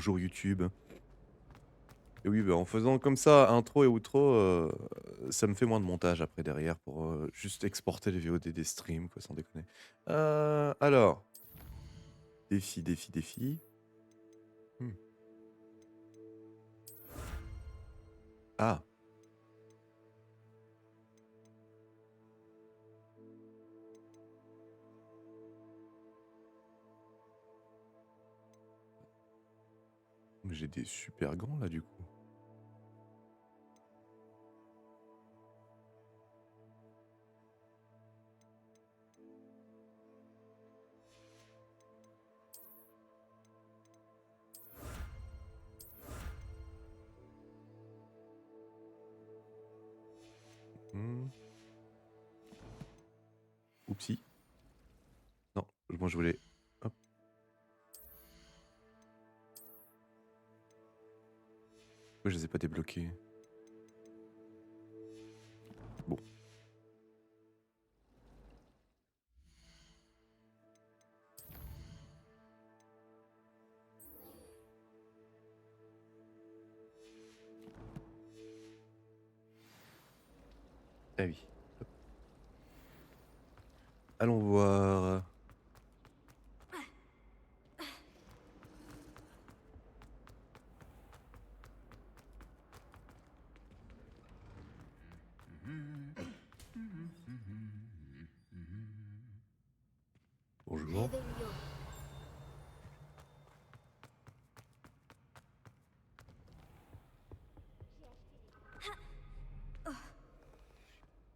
bonjour YouTube. Et oui, bah, en faisant comme ça, intro et outro, ça me fait moins de montage après derrière pour, juste exporter les VOD des streams quoi, sans déconner. Alors, défi, défi, défi. Mmh. Ah! Mais j'ai des super gants là du coup. Mmh. Oupsie. Non, moi je voulais hop. Pourquoi je les ai pas débloqués? Bon. Ah oui. Hop. Allons voir. Bonjour. Revelio.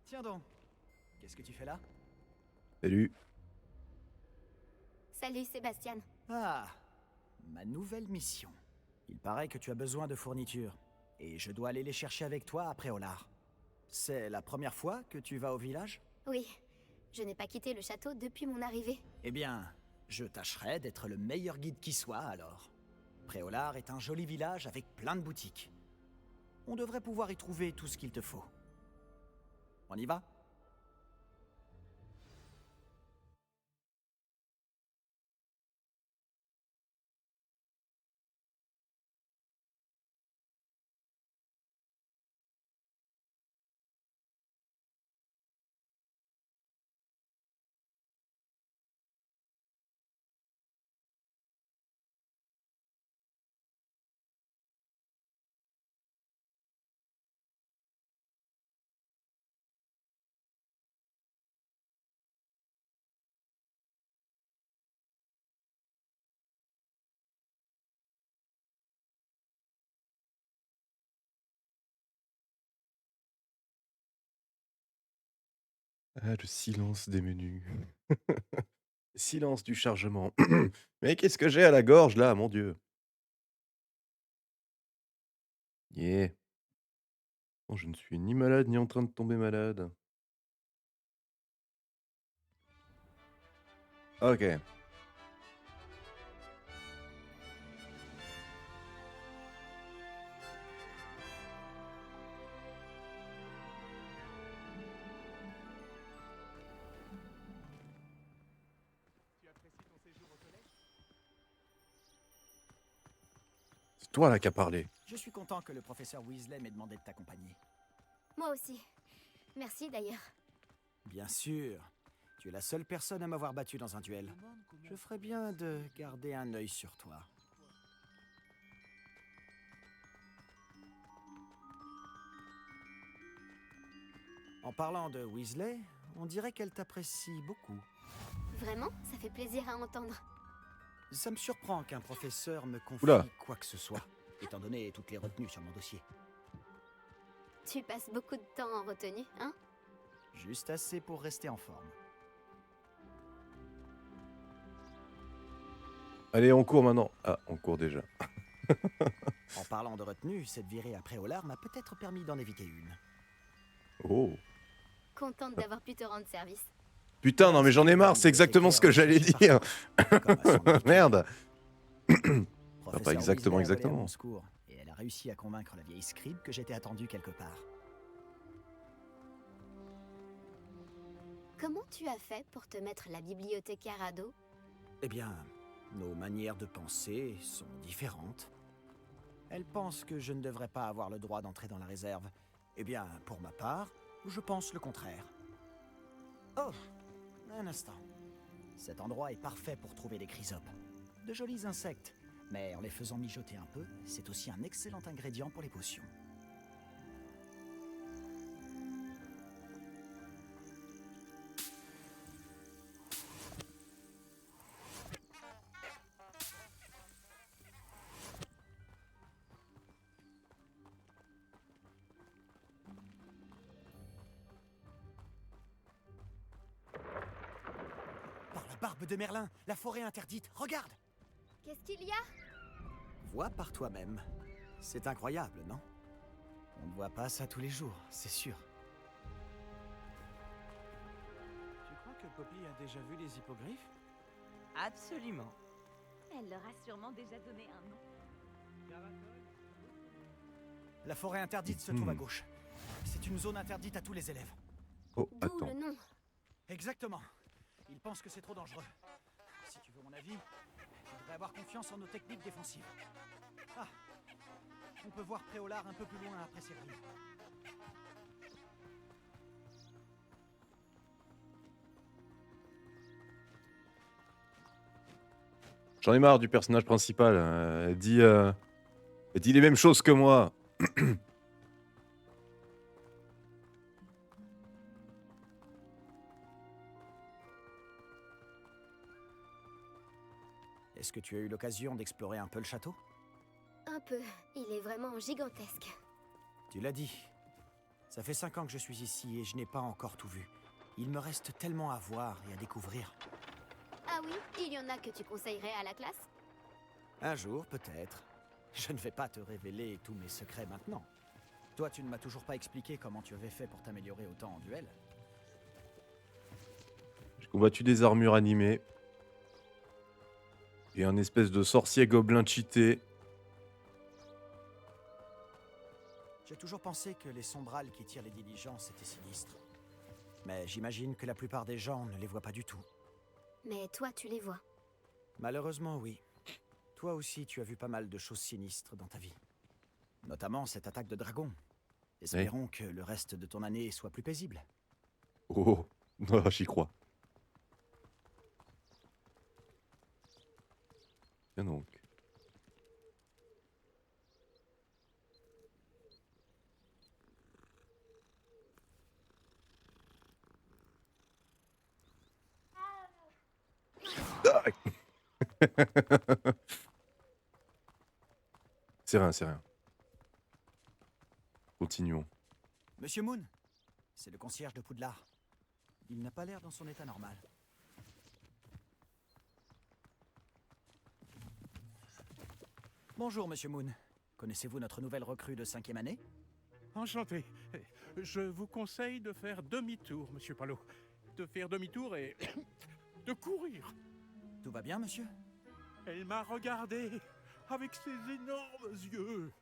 Tiens donc, qu'est-ce que tu fais là? Salut. Salut Sébastien. Ah, ma nouvelle mission. Il paraît que tu as besoin de fournitures, et je dois aller les chercher avec toi après Olar. C'est la première fois que tu vas au village? Oui, je n'ai pas quitté le château depuis mon arrivée. Eh bien, je tâcherai d'être le meilleur guide qui soit alors. Préolard est un joli village avec plein de boutiques. On devrait pouvoir y trouver tout ce qu'il te faut. On y va? Ah, le silence des menus. Silence du chargement. Mais qu'est-ce que j'ai à la gorge là, mon Dieu? Yeah. Oh, je ne suis ni malade ni en train de tomber malade. OK. C'est toi là qui as parlé. Je suis content que le professeur Weasley m'ait demandé de t'accompagner. Moi aussi. Merci d'ailleurs. Bien sûr. Tu es la seule personne à m'avoir battu dans un duel. Je ferais bien de garder un œil sur toi. En parlant de Weasley, on dirait qu'elle t'apprécie beaucoup. Vraiment, ça fait plaisir à entendre. Ça me surprend qu'un professeur me Oula. confie quoi que ce soit, étant donné toutes les retenues sur mon dossier. Tu passes beaucoup de temps en retenue, hein? Juste assez pour rester en forme. Allez, on court maintenant. Ah, on court déjà. En parlant de retenue, cette virée après Olar m'a peut-être permis d'en éviter une. Oh. Contente d'avoir pu te rendre service. Putain, non mais j'en ai marre, c'est exactement ce que j'allais dire. Comme à son habitude. Merde. Enfin, pas Professeur exactement, Weasley a volé à exactement. mon secours, et elle a réussi à convaincre la vieille scribe que j'étais attendu quelque part. Comment tu as fait pour te mettre la bibliothécaire à dos? Eh bien, Nos manières de penser sont différentes. Elle pense que je ne devrais pas avoir le droit d'entrer dans la réserve. Eh bien, pour ma part, je pense le contraire. Oh, un instant. Cet endroit est parfait pour trouver des chrysopes. De jolis insectes, mais en les faisant mijoter un peu, c'est aussi un excellent ingrédient pour les potions. Par la barbe de Merlin, la forêt interdite, regarde! Qu'est-ce qu'il y a? Vois par toi-même. C'est incroyable, non? On ne voit pas ça tous les jours, c'est sûr. Tu crois que Poppy a déjà vu les hippogriffes? Absolument. Elle leur a sûrement déjà donné un nom. La forêt interdite se trouve à gauche. C'est une zone interdite à tous les élèves. Oh, D'où attends. le nom. Exactement. Ils pensent que c'est trop dangereux. Si tu veux mon avis, tu devrais avoir confiance en nos techniques défensives. Ah, on peut voir Préolard un peu plus loin après ces ruines. J'en ai marre du personnage principal. Elle dit les mêmes choses que moi. Est-ce que tu as eu l'occasion d'explorer un peu le château? Un peu. Il est vraiment gigantesque. Tu l'as dit. Ça fait 5 ans que je suis ici et je n'ai pas encore tout vu. Il me reste tellement à voir et à découvrir. Ah oui, il y en a que tu conseillerais à la classe? Un jour, peut-être. Je ne vais pas te révéler tous mes secrets maintenant. Toi, tu ne m'as toujours pas expliqué comment tu avais fait pour t'améliorer autant en duel. J'ai combattu des armures animées. Et un espèce de sorcier gobelin cheaté. J'ai toujours pensé que les sombrales qui tirent les diligences étaient sinistres. Mais j'imagine que la plupart des gens ne les voient pas du tout. Mais toi, tu les vois. Malheureusement, oui. Toi aussi, tu as vu pas mal de choses sinistres dans ta vie. Notamment cette attaque de dragon. Espérons que le reste de ton année soit plus paisible. Oh, oh, j'y crois. Tiens donc. C'est rien, c'est rien. Continuons. Monsieur Moon, c'est le concierge de Poudlard. Il n'a pas l'air dans son état normal. Bonjour, Monsieur Moon. Connaissez-vous notre nouvelle recrue de 5e année? Enchanté. Je vous conseille de faire demi-tour, monsieur Palo. De faire demi-tour et de courir. Tout va bien, monsieur? Elle m'a regardé avec ses énormes yeux.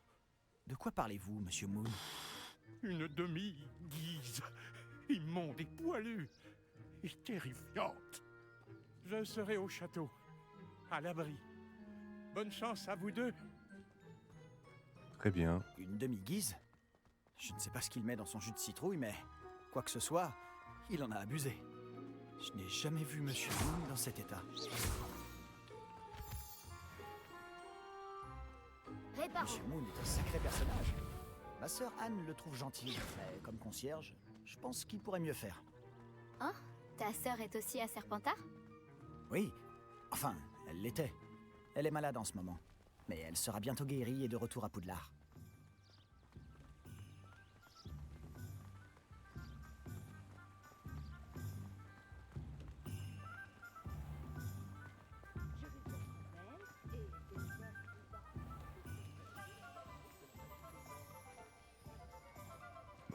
De quoi parlez-vous, Monsieur Moon? Une demi-guise, immonde et poilue, et terrifiante. Je serai au château, à l'abri. Bonne chance à vous deux. Très bien. Une demi-guise? Je ne sais pas ce qu'il met dans son jus de citrouille, mais quoi que ce soit, il en a abusé. Je n'ai jamais vu Monsieur Moon dans cet état. Réparons. Monsieur Moon est un sacré personnage. Ma sœur Anne le trouve gentil, mais comme concierge, je pense qu'il pourrait mieux faire. Hein? Ta sœur est aussi à Serpentard? Oui, enfin, elle l'était. Elle est malade en ce moment, mais elle sera bientôt guérie et de retour à Poudlard.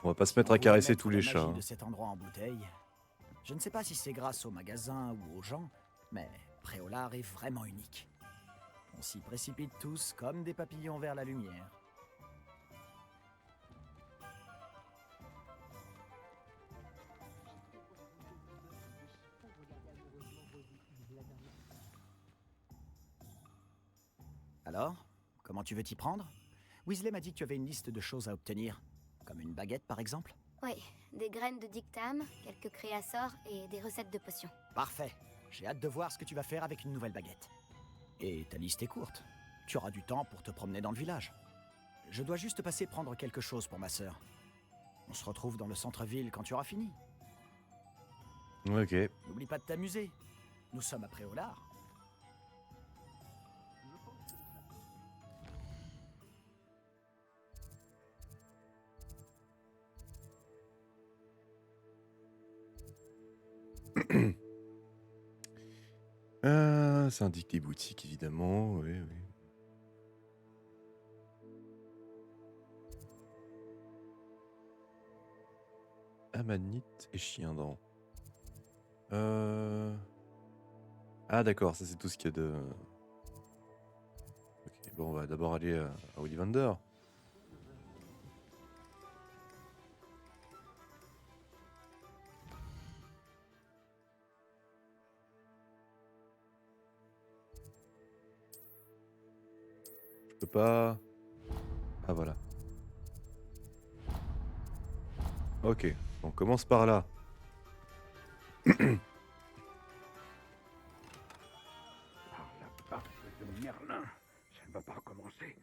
On va pas se Si mettre on à voulait caresser mettre tous la les magie chats. de cet endroit en bouteille. Je ne sais pas si c'est grâce au magasin ou aux gens, mais Préolard est vraiment unique. On s'y précipite tous comme des papillons vers la lumière. comment tu veux t'y prendre? Weasley m'a dit que tu avais une liste de choses à obtenir. Comme une baguette, par exemple? Oui, des graines de dictame, quelques créassors et des recettes de potions. Parfait. J'ai hâte de voir ce que tu vas faire avec une nouvelle baguette. Et ta liste est courte. Tu auras du temps pour te promener dans le village. Je dois juste passer prendre quelque chose pour ma sœur. On se retrouve dans le centre-ville quand tu auras fini. Ok. N'oublie pas de t'amuser. Nous sommes à Préolard. Ça indique les boutiques, évidemment. Oui, oui. Amanite et chien-dent. Ah d'accord, ça c'est tout ce qu'il y a de... Ok, bon, on va d'abord aller à Ollivander. Je peux pas... Ah voilà. Ok, on commence par là. Par la barbe de Merlin, ça ne va pas recommencer.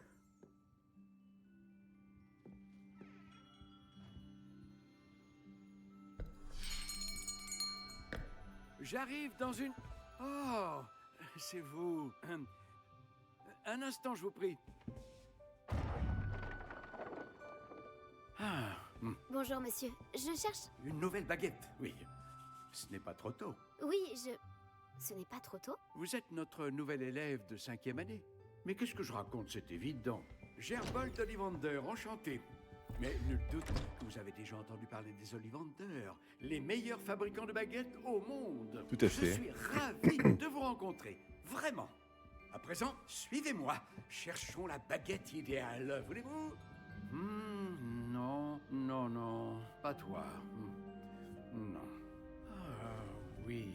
J'arrive dans une... Oh, c'est vous. Un instant, je vous prie. Ah, Bonjour, monsieur. Je cherche... une nouvelle baguette, oui. Ce n'est pas trop tôt. Oui, je... Ce n'est pas trop tôt? Vous êtes notre nouvel élève de 5e année. Mais qu'est-ce que je raconte? C'est évident. Gerbold Ollivander, enchanté. Mais nul doute que vous avez déjà entendu parler des Ollivander, les meilleurs fabricants de baguettes au monde. Tout à fait. Je suis ravi de vous rencontrer, vraiment. À présent, suivez-moi. Cherchons la baguette idéale, voulez-vous? Non, non, non, pas toi. Non. Ah, oui.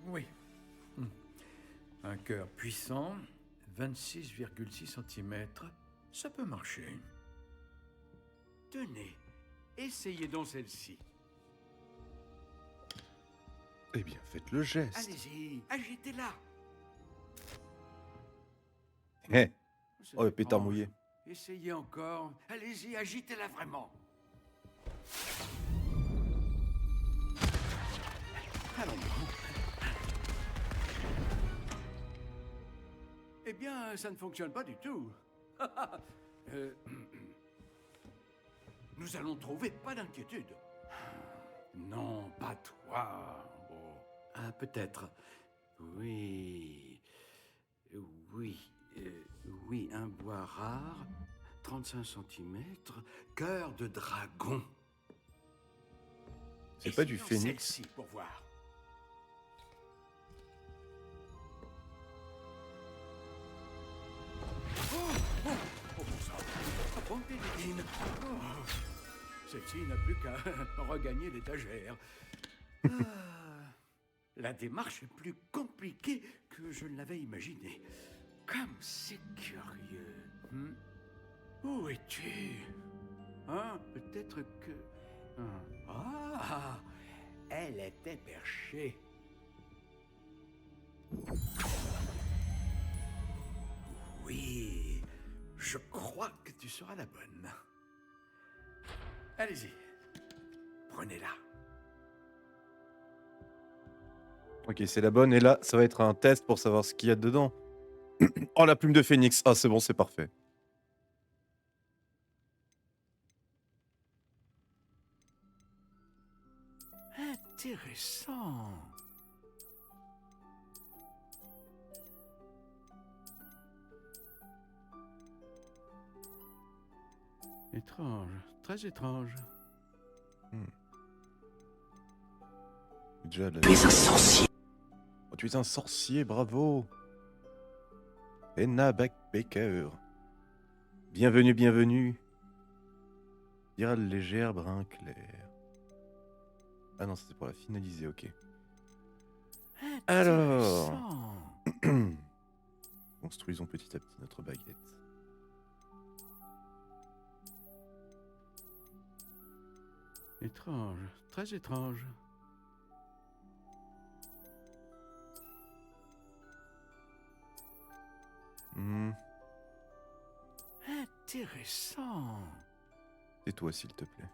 Oui. Un cœur puissant, 26,6 cm, ça peut marcher. Tenez, essayez donc celle-ci. Eh bien, faites le geste. Allez-y, agitez-la. Eh, C'est oh, le pétard étrange. mouillé. Essayez encore. Allez-y, agitez-la vraiment. Allons-y. Eh bien, ça ne fonctionne pas du tout. Euh, Nous allons trouver, pas d'inquiétude. Non, pas toi. Oh. Ah, peut-être. Oui. Oui. Oui, un bois rare, 35 cm, cœur de dragon. C'est pas du Essayons phénix. celle-ci pour voir. Oh, bon sang. Oh, bonne pédine. Oh. Celle-ci n'a plus qu'à regagner l'étagère. Ah. La démarche est plus compliquée que je ne l'avais imaginé. Comme c'est curieux. Où es-tu? Hein? Peut-être que... Ah! Elle était perchée. Oui, je crois que tu seras la bonne. Allez-y, prenez-la. Ok, c'est la bonne. Et là, ça va être un test pour savoir ce qu'il y a dedans. Oh, la plume de phénix. Ah, c'est bon, c'est parfait. Intéressant. Étrange, très étrange. Déjà, la- Tu es un sorcier. Oh, tu es un sorcier, bravo. Enna Baker. Bienvenue, bienvenue. Spirale légère, brun clair. Ah non, c'était pour la finaliser, ok. Alors. Intéressant. Construisons petit à petit notre baguette. Étrange, très étrange. Hmm, Intéressant. tais-toi, s'il te plaît.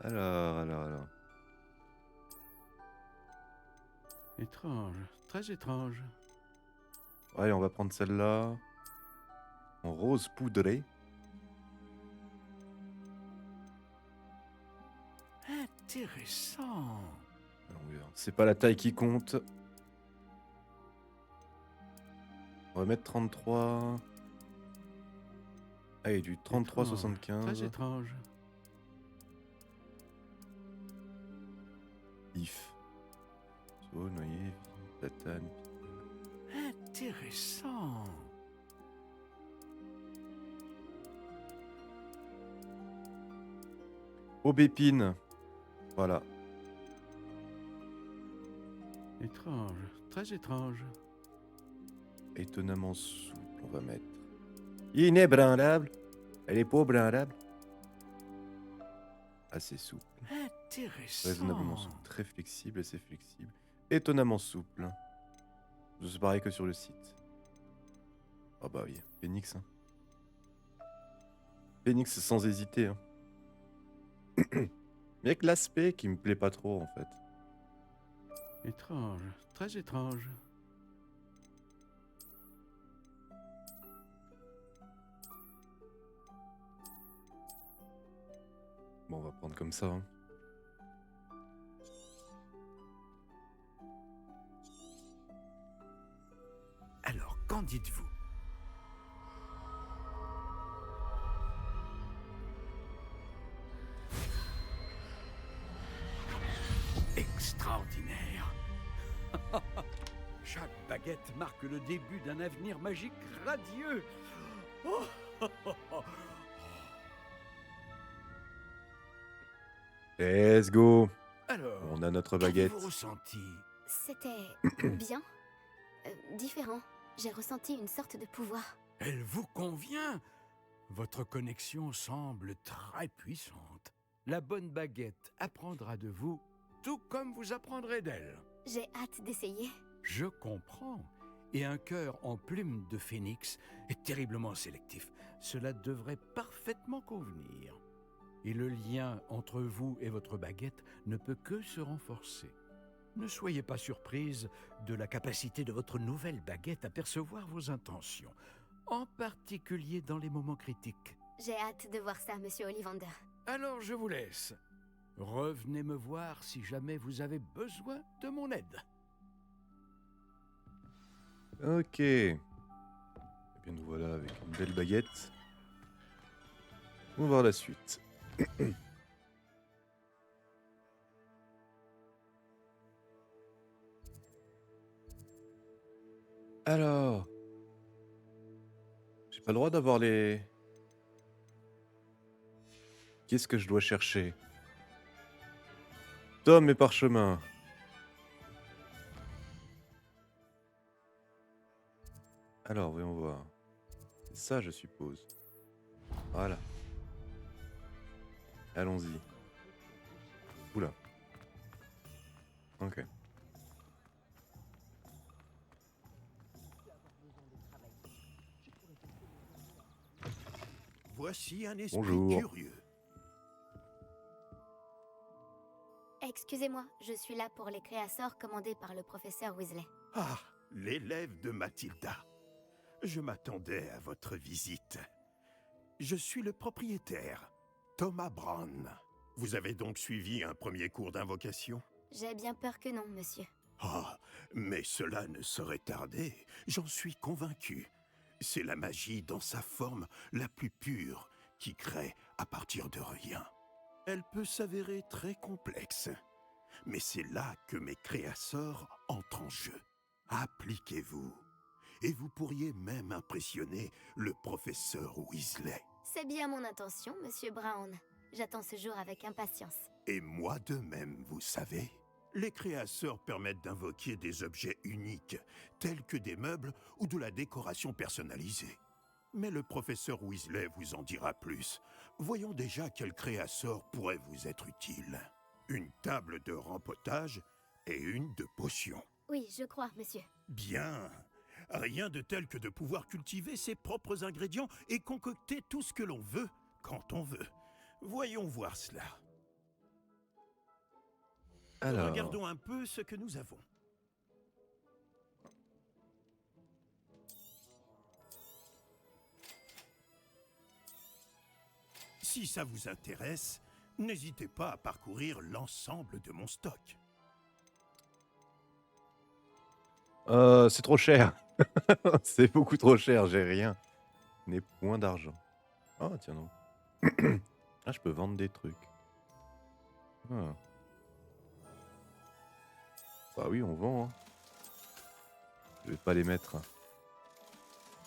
Alors. Étrange, très étrange. Allez, on va prendre celle-là. En rose poudré. Intéressant. Alors, on verra. C'est pas la taille qui compte. On va mettre 33. Allez, du 33,75. Très étrange. If. So, noyer, vigne, platane. Intéressant. Aubépine. Voilà. Étrange, très étrange. Étonnamment souple, on va mettre. Inébranlable. Elle est pas branlable. Assez souple. Intéressant. Raisonnablement souple. Très flexible, assez flexible. Étonnamment souple. C'est pareil que sur le site. Ah bah oui, Phoenix. Hein. Phoenix sans hésiter. Hein. Mais avec l'aspect qui me plaît pas trop en fait. Étrange, très étrange. Bon, on va prendre comme ça. Hein. Alors, qu'en dites-vous? Extraordinaire. Chaque baguette marque le début d'un avenir magique radieux. Oh, oh, oh, oh. Let's go. Alors, On a notre qu'avez-vous baguette. ressenti? C'était bien, différent. J'ai ressenti une sorte de pouvoir. Elle vous convient? Votre connexion semble très puissante. La bonne baguette apprendra de vous, tout comme vous apprendrez d'elle. J'ai hâte d'essayer. Je comprends. Et un cœur en plume de phénix est terriblement sélectif. Cela devrait parfaitement convenir. Et le lien entre vous et votre baguette ne peut que se renforcer. Ne soyez pas surprise de la capacité de votre nouvelle baguette à percevoir vos intentions, en particulier dans les moments critiques. J'ai hâte de voir ça, monsieur Ollivander. Alors je vous laisse. Revenez me voir si jamais vous avez besoin de mon aide. Ok. Eh bien, nous voilà avec une belle baguette. On va voir la suite. Alors, j'ai pas le droit d'avoir les... Qu'est-ce que je dois chercher? Tome et parchemin. Alors, voyons voir. C'est ça, je suppose. Voilà. Allons-y. Oula. Ok. Voici un esprit Bonjour. curieux. Excusez-moi, je suis là pour les créasseurs commandés par le professeur Weasley. Ah, l'élève de Mathilda. Je m'attendais à votre visite. Je suis le propriétaire, Thomas Brown. Vous avez donc suivi un premier cours d'invocation? J'ai bien peur que non, monsieur. Ah, mais cela ne saurait tarder, j'en suis convaincu. C'est la magie dans sa forme la plus pure qui crée à partir de rien. Elle peut s'avérer très complexe, mais c'est là que mes créasseurs entrent en jeu. Appliquez-vous, et vous pourriez même impressionner le professeur Weasley. C'est bien mon intention, monsieur Brown. J'attends ce jour avec impatience. Et moi de même, vous savez. Les créateurs permettent d'invoquer des objets uniques, tels que des meubles ou de la décoration personnalisée. Mais le professeur Weasley vous en dira plus. Voyons déjà quel créateur pourrait vous être utile. Une table de rempotage et une de potions. Oui, je crois, monsieur. Bien. Rien de tel que de pouvoir cultiver ses propres ingrédients et concocter tout ce que l'on veut, quand on veut. Voyons voir cela. Alors, Regardons un peu ce que nous avons. Si ça vous intéresse, n'hésitez pas à parcourir l'ensemble de mon stock. c'est trop cher. C'est beaucoup trop cher, j'ai rien. Je n'ai point d'argent. Ah, tiens non. Ah, je peux vendre des trucs. Ah. Bah oui, on vend. Hein. Je vais pas les mettre.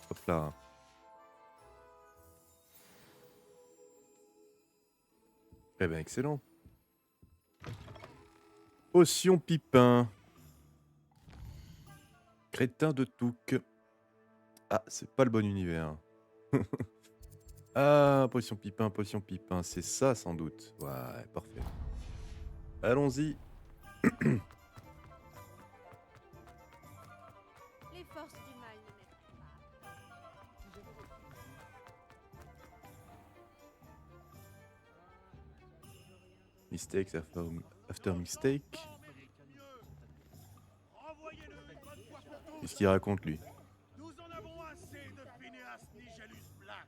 Hop là. Eh ben, excellent. Potion pipin. Crétin de Touque. Ah, c'est pas le bon univers. Ah, potion pipin, c'est ça sans doute. Ouais, parfait. Allons-y. Les forces du mal ne m'aident pas. Mistakes after mistake. Qu'est-ce qu'il raconte lui? Nous en avons assez de Phineas Nigellus Black.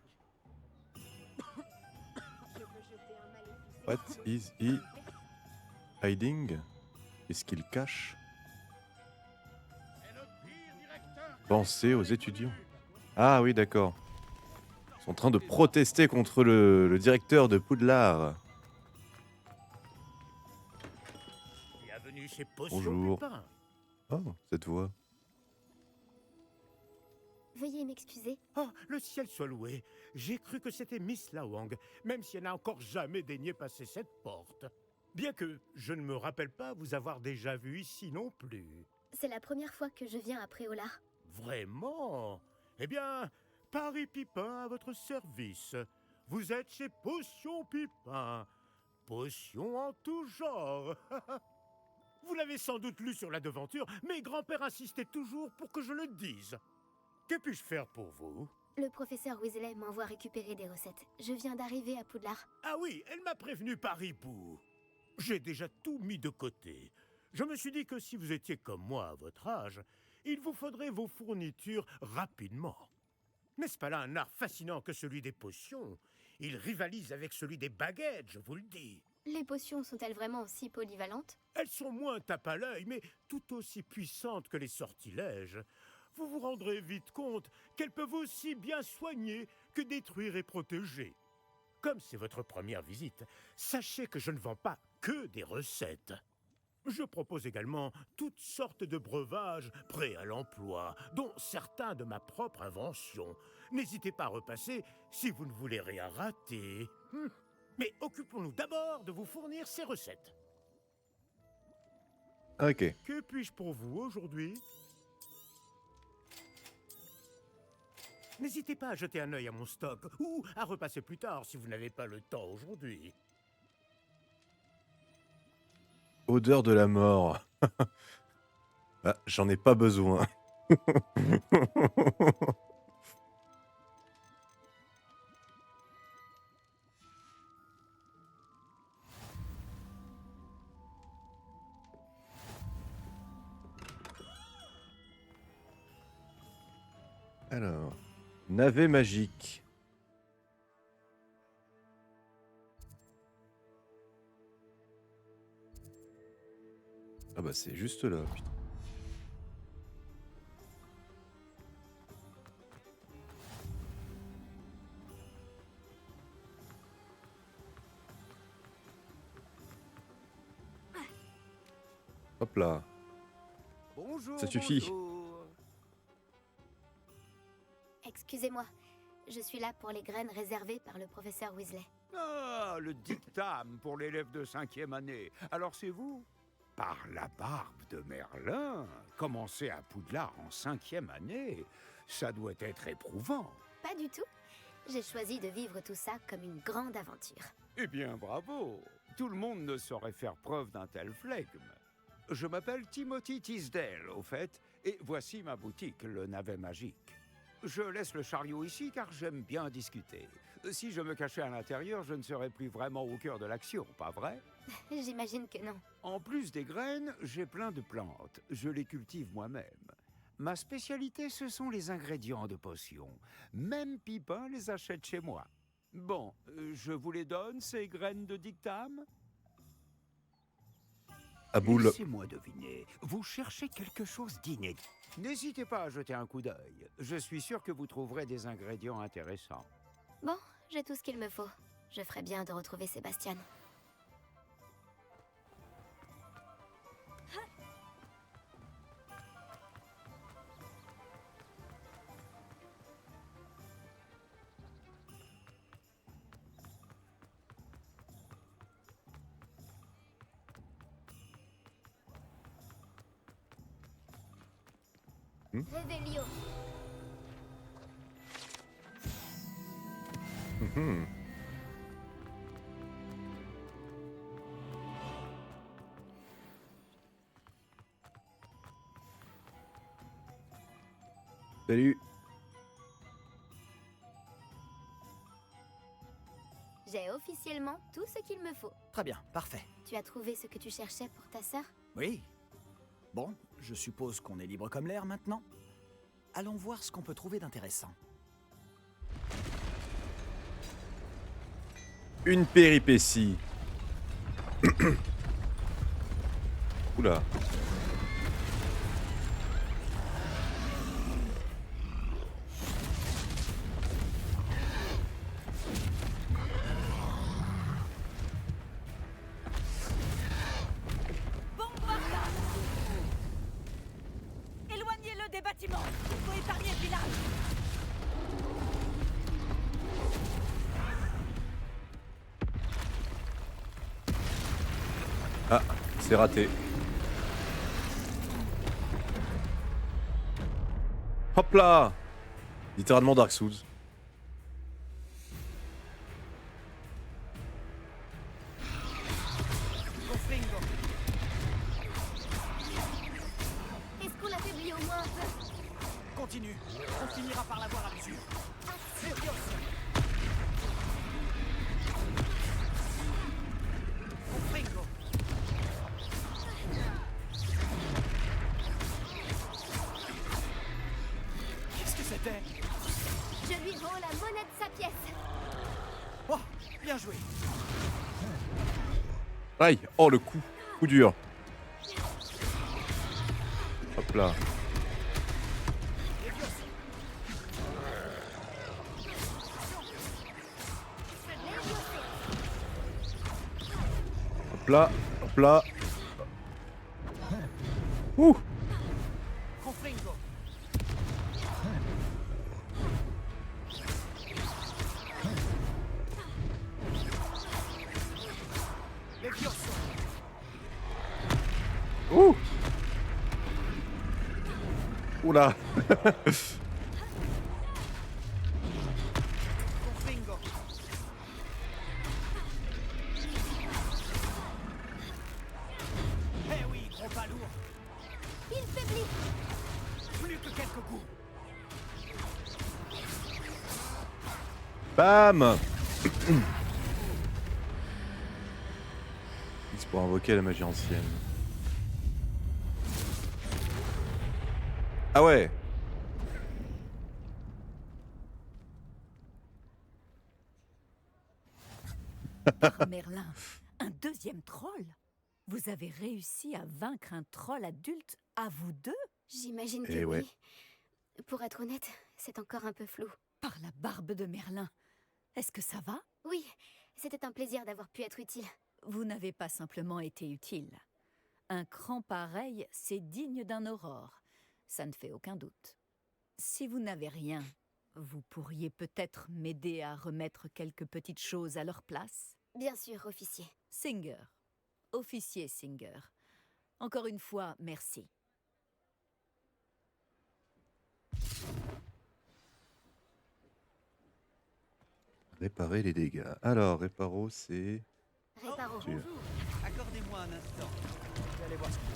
What is he hiding? Qu'est-ce qu'il cache? Pensez aux étudiants. Ah oui, d'accord. Ils sont en train de protester contre le directeur de Poudlard. Bienvenue chez Potion Bonjour. Pipin. Oh, cette voix. Veuillez m'excuser. Oh, le ciel soit loué. J'ai cru que c'était Miss Lawang, même si elle n'a encore jamais daigné passer cette porte. Bien que je ne me rappelle pas vous avoir déjà vu ici non plus. C'est la première fois que je viens à Préolard. Vraiment? Eh bien, Paris Pipin à votre service. Vous êtes chez Potion Pipin. Potion en tout genre. Vous l'avez sans doute lu sur la devanture, mais grand-père insistait toujours pour que je le dise. Que puis-je faire pour vous? Le professeur Weasley m'envoie récupérer des recettes. Je viens d'arriver à Poudlard. Ah oui, elle m'a prévenu par hibou. J'ai déjà tout mis de côté. Je me suis dit que si vous étiez comme moi à votre âge, il vous faudrait vos fournitures rapidement. N'est-ce pas là un art fascinant que celui des potions? Il rivalise avec celui des baguettes, je vous le dis. Les potions sont-elles vraiment aussi polyvalentes? Elles sont moins tape à l'œil, mais tout aussi puissantes que les sortilèges. Vous vous rendrez vite compte qu'elles peuvent aussi bien soigner que détruire et protéger. Comme c'est votre première visite, sachez que je ne vends pas que des recettes. Je propose également toutes sortes de breuvages prêts à l'emploi, dont certains de ma propre invention. N'hésitez pas à repasser si vous ne voulez rien rater. Mais occupons-nous d'abord de vous fournir ces recettes. Ok. Que puis-je pour vous aujourd'hui? N'hésitez pas à jeter un œil à mon stock, ou à repasser plus tard si vous n'avez pas le temps aujourd'hui. Odeur de la mort. Ah, j'en ai pas besoin. Alors, navet magique. Ah bah c'est juste là, putain. Hop là. Bonjour. Ça suffit. Bonjour. Excusez-moi, je suis là pour les graines réservées par le professeur Weasley. Ah, le dictame pour l'élève de 5e année. Alors c'est vous? Par la barbe de Merlin, commencer à Poudlard en 5e année, ça doit être éprouvant. Pas du tout. J'ai choisi de vivre tout ça comme une grande aventure. Eh bien, bravo. Tout le monde ne saurait faire preuve d'un tel flegme. Je m'appelle Timothy Tisdale, au fait, et voici ma boutique, le Navet Magique. Je laisse le chariot ici car j'aime bien discuter. Si je me cachais à l'intérieur, je ne serais plus vraiment au cœur de l'action, pas vrai? J'imagine que non. En plus des graines, j'ai plein de plantes. Je les cultive moi-même. Ma spécialité, ce sont les ingrédients de potions. Même Pipin les achète chez moi. Bon, je vous les donne, ces graines de dictame? Aboul. Laissez-moi deviner, vous cherchez quelque chose d'inédit. N'hésitez pas à jeter un coup d'œil. Je suis sûr que vous trouverez des ingrédients intéressants. Bon, j'ai tout ce qu'il me faut. Je ferais bien de retrouver Sébastien. Réveillon. Mhm. Salut. J'ai officiellement tout ce qu'il me faut. Très bien, parfait. Tu as trouvé ce que tu cherchais pour ta sœur? Oui. Bon, je suppose qu'on est libre comme l'air maintenant. Allons voir ce qu'on peut trouver d'intéressant. Une péripétie. Oula. Bombarda! Éloignez-le des bâtiments. Il faut épargner le village. Ah, c'est raté. Hop là! Littéralement Dark Souls. Confringo. Est-ce qu'on l'affaiblit au moins un peu? Continue. On finira par l'avoir à l'usure. Furioso. Confringo. Qu'est-ce que c'était? Je lui rends la monnaie de sa pièce. Oh, bien joué. Aïe! Oh le coup! Coup dur. Hop là. Hop là. Hop là. Ouh! Confringo. Levioso. Ouh! Oula! Confringo. Eh oui, gros pas lourd. Il faiblit. Plus que quelques coups. Bam! C'est pour invoquer la magie ancienne. Ah ouais! Par Merlin, un deuxième troll? Vous avez réussi à vaincre un troll adulte à vous deux? J'imagine que Eh ouais. oui. Pour être honnête, c'est encore un peu flou. Par la barbe de Merlin. Est-ce que ça va? Oui, c'était un plaisir d'avoir pu être utile. Vous n'avez pas simplement été utile. Un cran pareil, c'est digne d'un aurore. Ça ne fait aucun doute. Si vous n'avez rien, vous pourriez peut-être m'aider à remettre quelques petites choses à leur place? Bien sûr, officier. Singer. Officier Singer. Encore une fois, merci. Réparer les dégâts. Alors, réparo, c'est... Réparo. Tu- Bonjour, accordez-moi un instant. Je vais aller voir ce qu'il y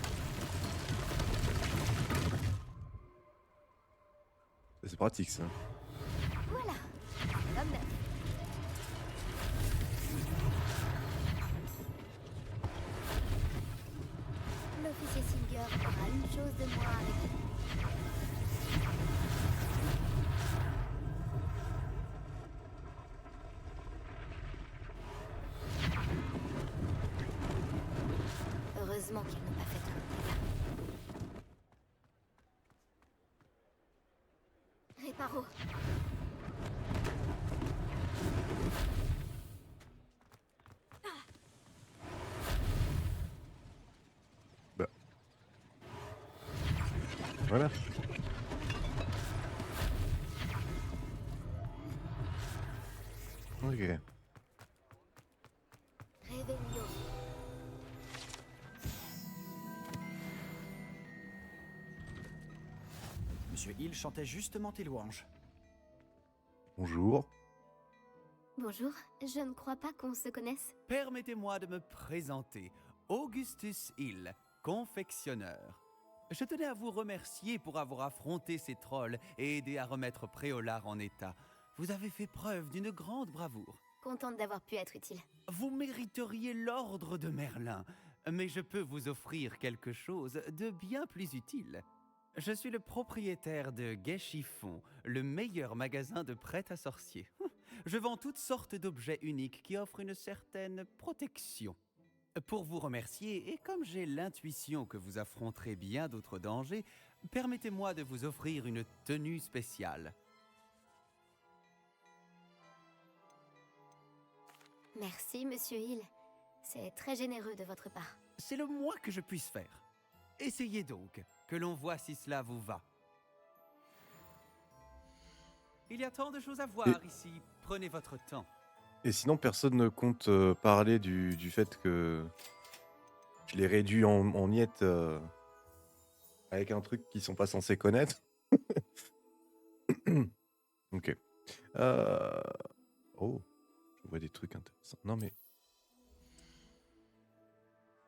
a. C'est pratique, ça. Voilà. Comme neuf. L'officier Singer aura une chose de moi avec lui. Heureusement qu'ils n'ont pas fait trop de dégâts. Réparo. Bah. Voilà. Ok. Réveillon. Monsieur Hill chantait justement tes louanges. Bonjour. Bonjour, je ne crois pas qu'on se connaisse. Permettez-moi de me présenter. Augustus Hill, confectionneur. Je tenais à vous remercier pour avoir affronté ces trolls et aidé à remettre Préolard en état. Vous avez fait preuve d'une grande bravoure. Contente d'avoir pu être utile. Vous mériteriez l'ordre de Merlin, mais je peux vous offrir quelque chose de bien plus utile. Je suis le propriétaire de Gai Chiffon, le meilleur magasin de prêt à sorcier. Je vends toutes sortes d'objets uniques qui offrent une certaine protection. Pour vous remercier, et comme j'ai l'intuition que vous affronterez bien d'autres dangers, permettez-moi de vous offrir une tenue spéciale. Merci, Monsieur Hill. C'est très généreux de votre part. C'est le moins que je puisse faire. Essayez donc, que l'on voit si cela vous va. Il y a tant de choses à voir ici, prenez votre temps. Et sinon, personne ne compte parler du fait que je l'ai réduit en miettes avec un truc qu'ils sont pas censés connaître. Ok. Oh, je vois des trucs intéressants. Non mais...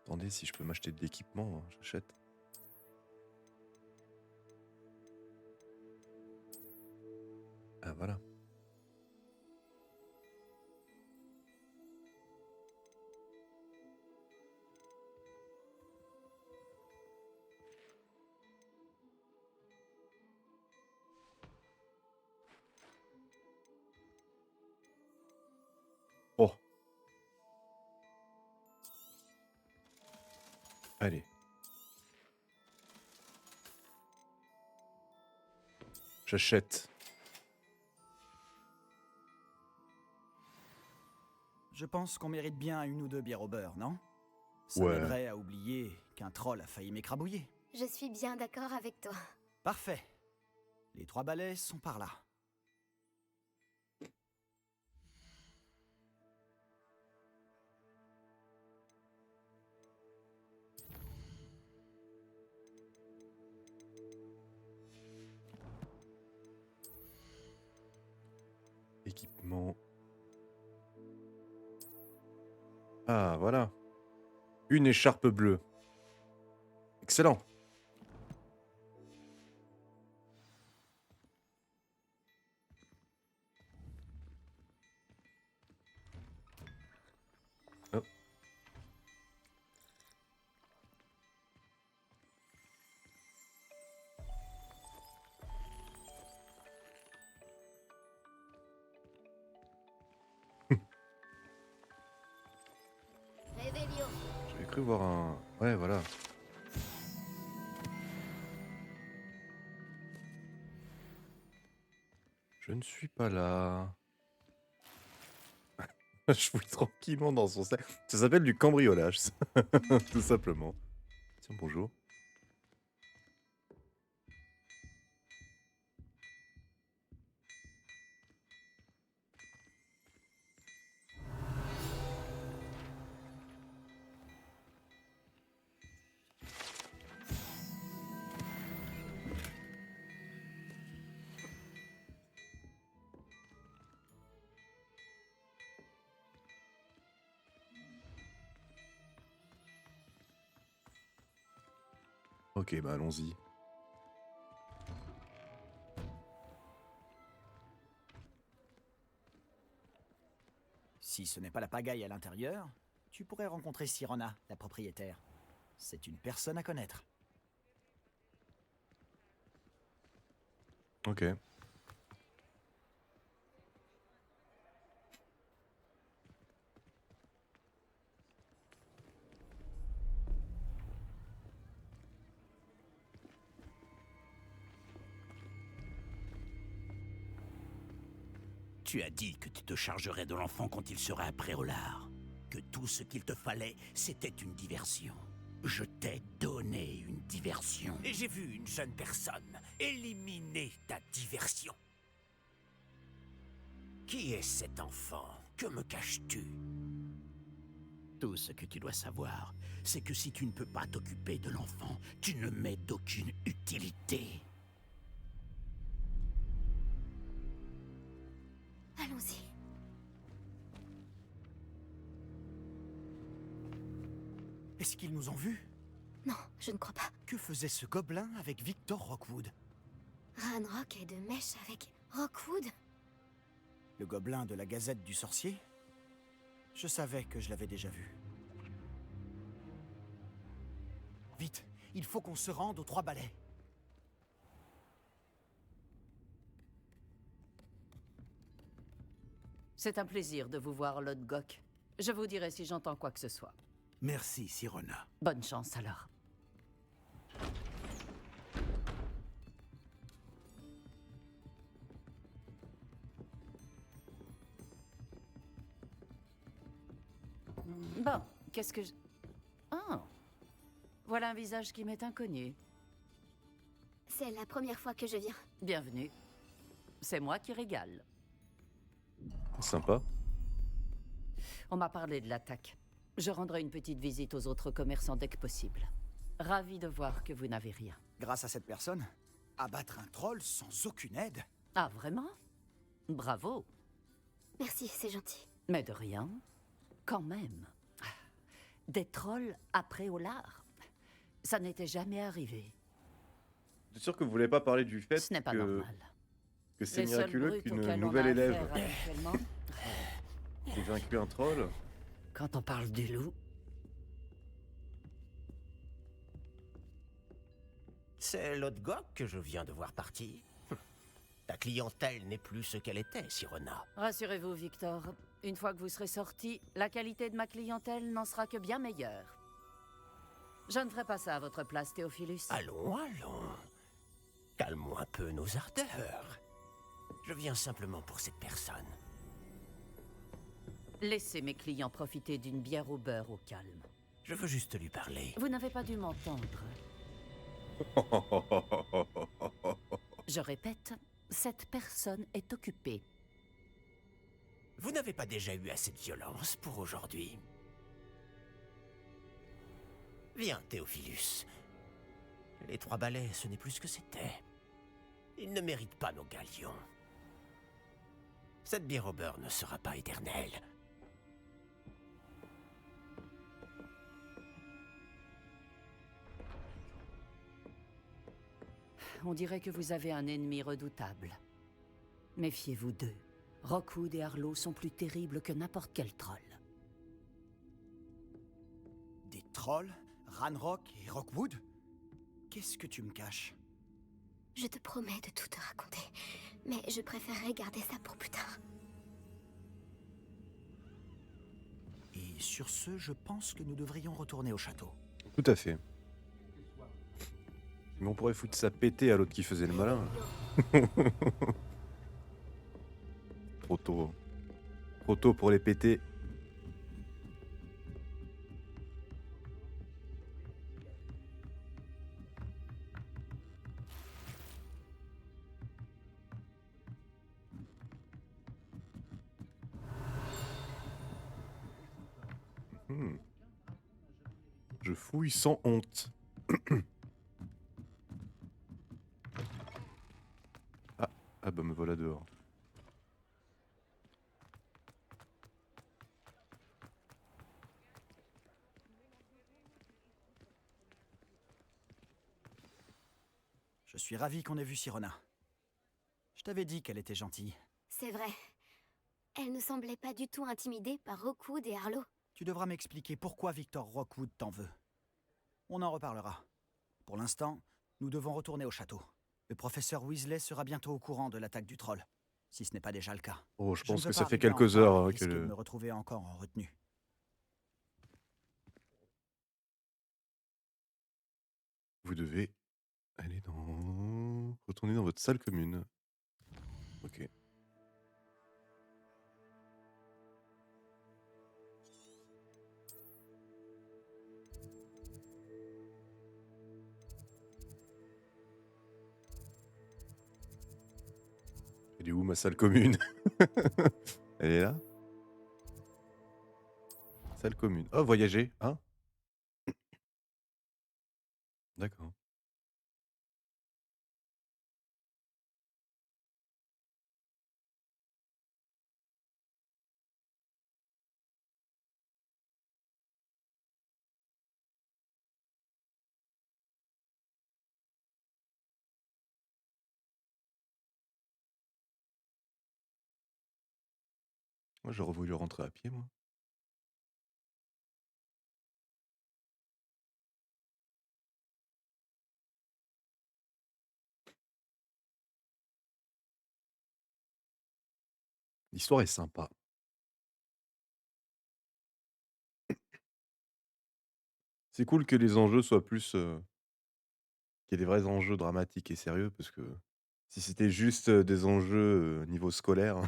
Attendez, si je peux m'acheter de l'équipement, hein, j'achète. Ah voilà. Oh. Allez. J'achète. Je pense qu'on mérite bien une ou deux bières au beurre, non? Ça Ouais. m'aiderait à oublier qu'un troll a failli m'écrabouiller. Je suis bien d'accord avec toi. Parfait. Les 3 balais sont par là. Équipement. Ah, voilà. Une écharpe bleue. Excellent. Hop. Réveillon. J'avais cru voir un... Ouais, voilà. Je ne suis pas là. Je fouille tranquillement dans son sac. Ça s'appelle du cambriolage, ça. Tout simplement. Tiens, bonjour. Ok, bah allons-y. Si ce n'est pas la pagaille à l'intérieur, tu pourrais rencontrer Sirona, la propriétaire. C'est une personne à connaître. Ok. Tu as dit que tu te chargerais de l'enfant quand il serait à Préolard. Que tout ce qu'il te fallait, c'était une diversion. Je t'ai donné une diversion. Et j'ai vu une jeune personne éliminer ta diversion. Qui est cet enfant? Que me caches-tu? Tout ce que tu dois savoir, c'est que si tu ne peux pas t'occuper de l'enfant, tu ne m'es d'aucune utilité. Allons-y. Est-ce qu'ils nous ont vus? Non, je ne crois pas. Que faisait ce gobelin avec Victor Rockwood? Ranrock est de mèche avec Rockwood? Le gobelin de la Gazette du Sorcier? Je savais que je l'avais déjà vu. Vite, il faut qu'on se rende aux 3 balais. C'est un plaisir de vous voir, Lord Gok. Je vous dirai si j'entends quoi que ce soit. Merci, Sirona. Bonne chance alors. Bon, qu'est-ce que je... Ah, voilà un visage qui m'est inconnu. C'est la première fois que je viens. Bienvenue. C'est moi qui régale. Sympa. On m'a parlé de l'attaque. Je rendrai une petite visite aux autres commerçants dès que possible. Ravi de voir que vous n'avez rien. Grâce à cette personne, abattre un troll sans aucune aide? Ah, vraiment? Bravo. Merci, c'est gentil. Mais de rien. Quand même. Des trolls après Olar. Ça n'était jamais arrivé. T'es sûr que vous voulez pas parler du fait Ce n'est pas que normal. c'est Les seuls miraculeux brutes qu'une auxquels on nouvelle a élève affaire actuellement, ait vaincu un troll? quand on parle du loup, C'est Lodgok que je viens de voir partir. Ta clientèle n'est plus ce qu'elle était, Sirona. rassurez-vous, Victor. Une fois que vous serez sorti, la qualité de ma clientèle n'en sera que bien meilleure. Je ne ferai pas ça à votre place, Théophilus. Allons, allons. Calmons un peu nos ardeurs. Je viens simplement pour cette personne. Laissez mes clients profiter d'une bière au beurre au calme. Je veux juste lui parler. Vous n'avez pas dû m'entendre. Je répète, cette personne est occupée. Vous n'avez pas déjà eu assez de violence pour aujourd'hui? Viens, Théophilus. Les 3 balais, ce n'est plus ce que c'était. Ils ne méritent pas nos galions. Cette bière au beurre ne sera pas éternelle. On dirait que vous avez un ennemi redoutable. Méfiez-vous d'eux. Rockwood et Arlo sont plus terribles que n'importe quel troll. Des trolls? Ranrock et Rockwood? Qu'est-ce que tu me caches? Je te promets de tout te raconter, mais je préférerais garder ça pour plus tard. Et sur ce, je pense que nous devrions retourner au château. Tout à fait. Mais on pourrait foutre ça péter à l'autre qui faisait le malin. Trop tôt. Trop tôt pour les péter. Je fouille sans honte. Ah bah me voilà dehors. Je suis ravi qu'on ait vu Sirona. Je t'avais dit qu'elle était gentille. C'est vrai. Elle ne semblait pas du tout intimidée par Rookwood et Harlow. Tu devras m'expliquer pourquoi Victor Rookwood t'en veut. On en reparlera. Pour l'instant, nous devons retourner au château. Le professeur Weasley sera bientôt au courant de l'attaque du troll, si ce n'est pas déjà le cas. Oh, je Je ne pense veux que pas ça fait arriver en quelques retard heures et que risquer de le... me retrouver encore en retenue. Vous devez aller dans... Retourner dans votre salle commune. Ok. Elle est où ma salle commune? Elle est là? Salle commune. Oh, voyager, hein? D'accord. Moi, j'aurais voulu rentrer à pied, moi. L'histoire est sympa. C'est cool que les enjeux soient plus... qu'il y ait des vrais enjeux dramatiques et sérieux, parce que si c'était juste des enjeux niveau scolaire...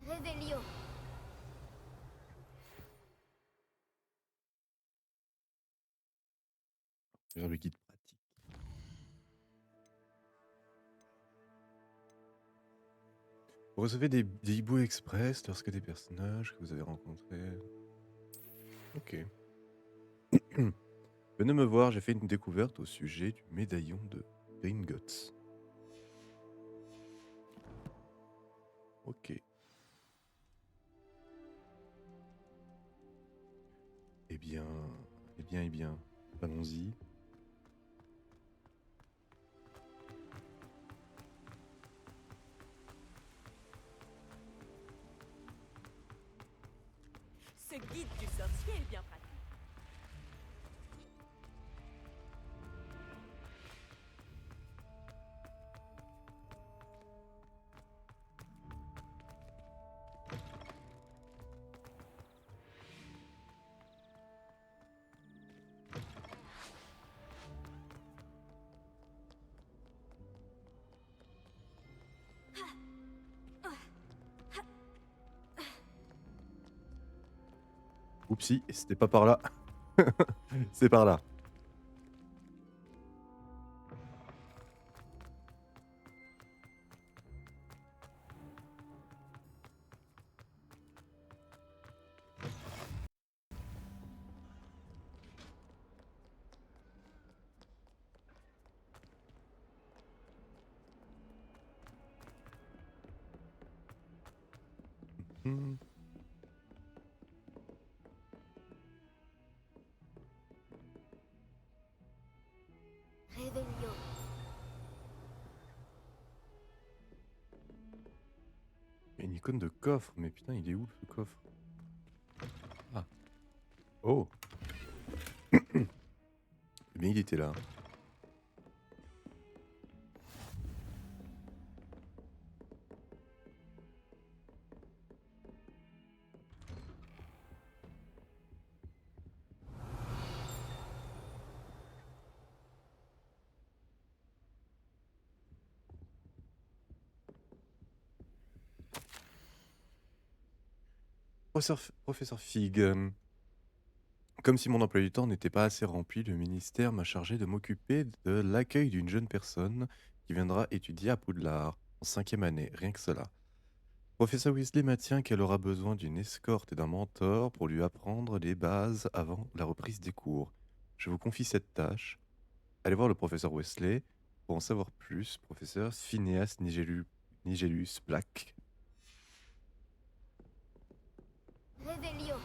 Révélio. Vers le guide pratique. Vous recevez des hiboux express lorsque des personnages que vous avez rencontrés... Ok. Venez me voir, j'ai fait une découverte au sujet du médaillon de Gringotts. Ok. Eh bien, eh bien, allons-y. Ce guide du sorcier est bien pratique. Oupsie, c'était pas par là. C'est par là. Hmm. Révélio. Il y a une icône de coffre, mais putain, il est où ce coffre? Ah. Oh. Eh bien, il était là. Professeur Fig, comme si mon emploi du temps n'était pas assez rempli, le ministère m'a chargé de m'occuper de l'accueil d'une jeune personne qui viendra étudier à Poudlard en 5e année, rien que cela. Professeur Weasley maintient qu'elle aura besoin d'une escorte et d'un mentor pour lui apprendre les bases avant la reprise des cours. Je vous confie cette tâche. Allez voir le professeur Weasley pour en savoir plus. Professeur Phineas Nigellus Black. Réveillon.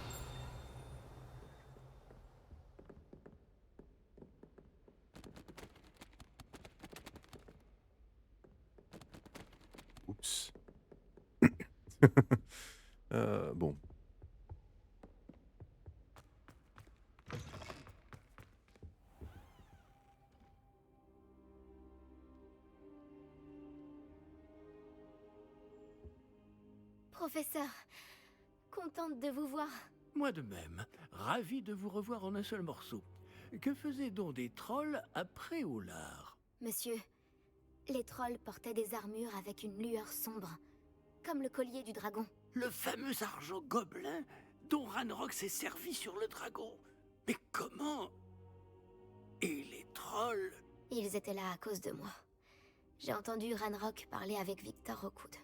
Oups. Bon. Professeur, contente de vous voir. Moi de même, ravi de vous revoir en un seul morceau. Que faisaient donc des trolls après Oulard? Monsieur, les trolls portaient des armures avec une lueur sombre, comme le collier du dragon. Le fameux argent gobelin dont Ranrock s'est servi sur le dragon. Mais comment? Et les trolls? Ils étaient là à cause de moi. J'ai entendu Ranrock parler avec Victor Rookwood.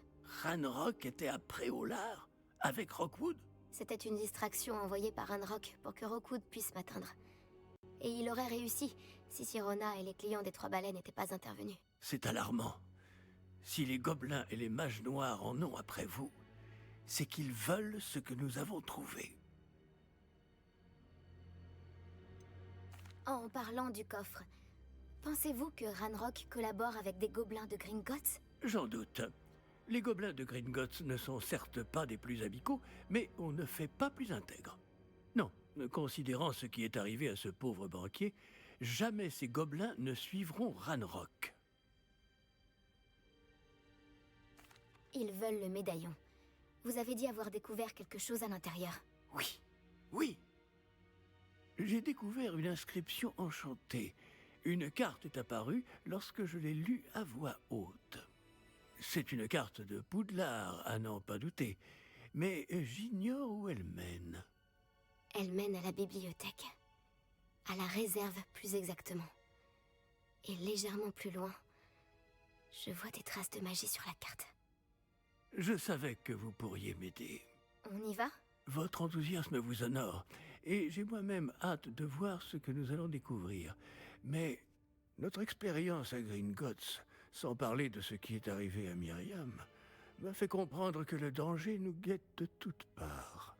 Ranrock était après Oulard avec Rockwood? C'était une distraction envoyée par Ranrock pour que Rookwood puisse m'atteindre. Et il aurait réussi si Sirona et les clients des Trois Balais n'étaient pas intervenus. C'est alarmant. Si les gobelins et les mages noirs en ont après vous, c'est qu'ils veulent ce que nous avons trouvé. En parlant du coffre, pensez-vous que Ranrock collabore avec des gobelins de Gringotts? J'en doute. Les gobelins de Gringotts ne sont certes pas des plus amicaux, mais on ne fait pas plus intègre. Non, considérant ce qui est arrivé à ce pauvre banquier, jamais ces gobelins ne suivront Ranrock. Ils veulent le médaillon. Vous avez dit avoir découvert quelque chose à l'intérieur. Oui, oui. J'ai découvert une inscription enchantée. Une carte est apparue lorsque je l'ai lue à voix haute. C'est une carte de Poudlard, à n'en pas douter. Mais j'ignore où elle mène. Elle mène à la bibliothèque. À la réserve, plus exactement. Et légèrement plus loin, je vois des traces de magie sur la carte. Je savais que vous pourriez m'aider. On y va? Votre enthousiasme vous honore, et j'ai moi-même hâte de voir ce que nous allons découvrir. Mais notre expérience à Gringotts, sans parler de ce qui est arrivé à Myriam, m'a fait comprendre que le danger nous guette de toutes parts.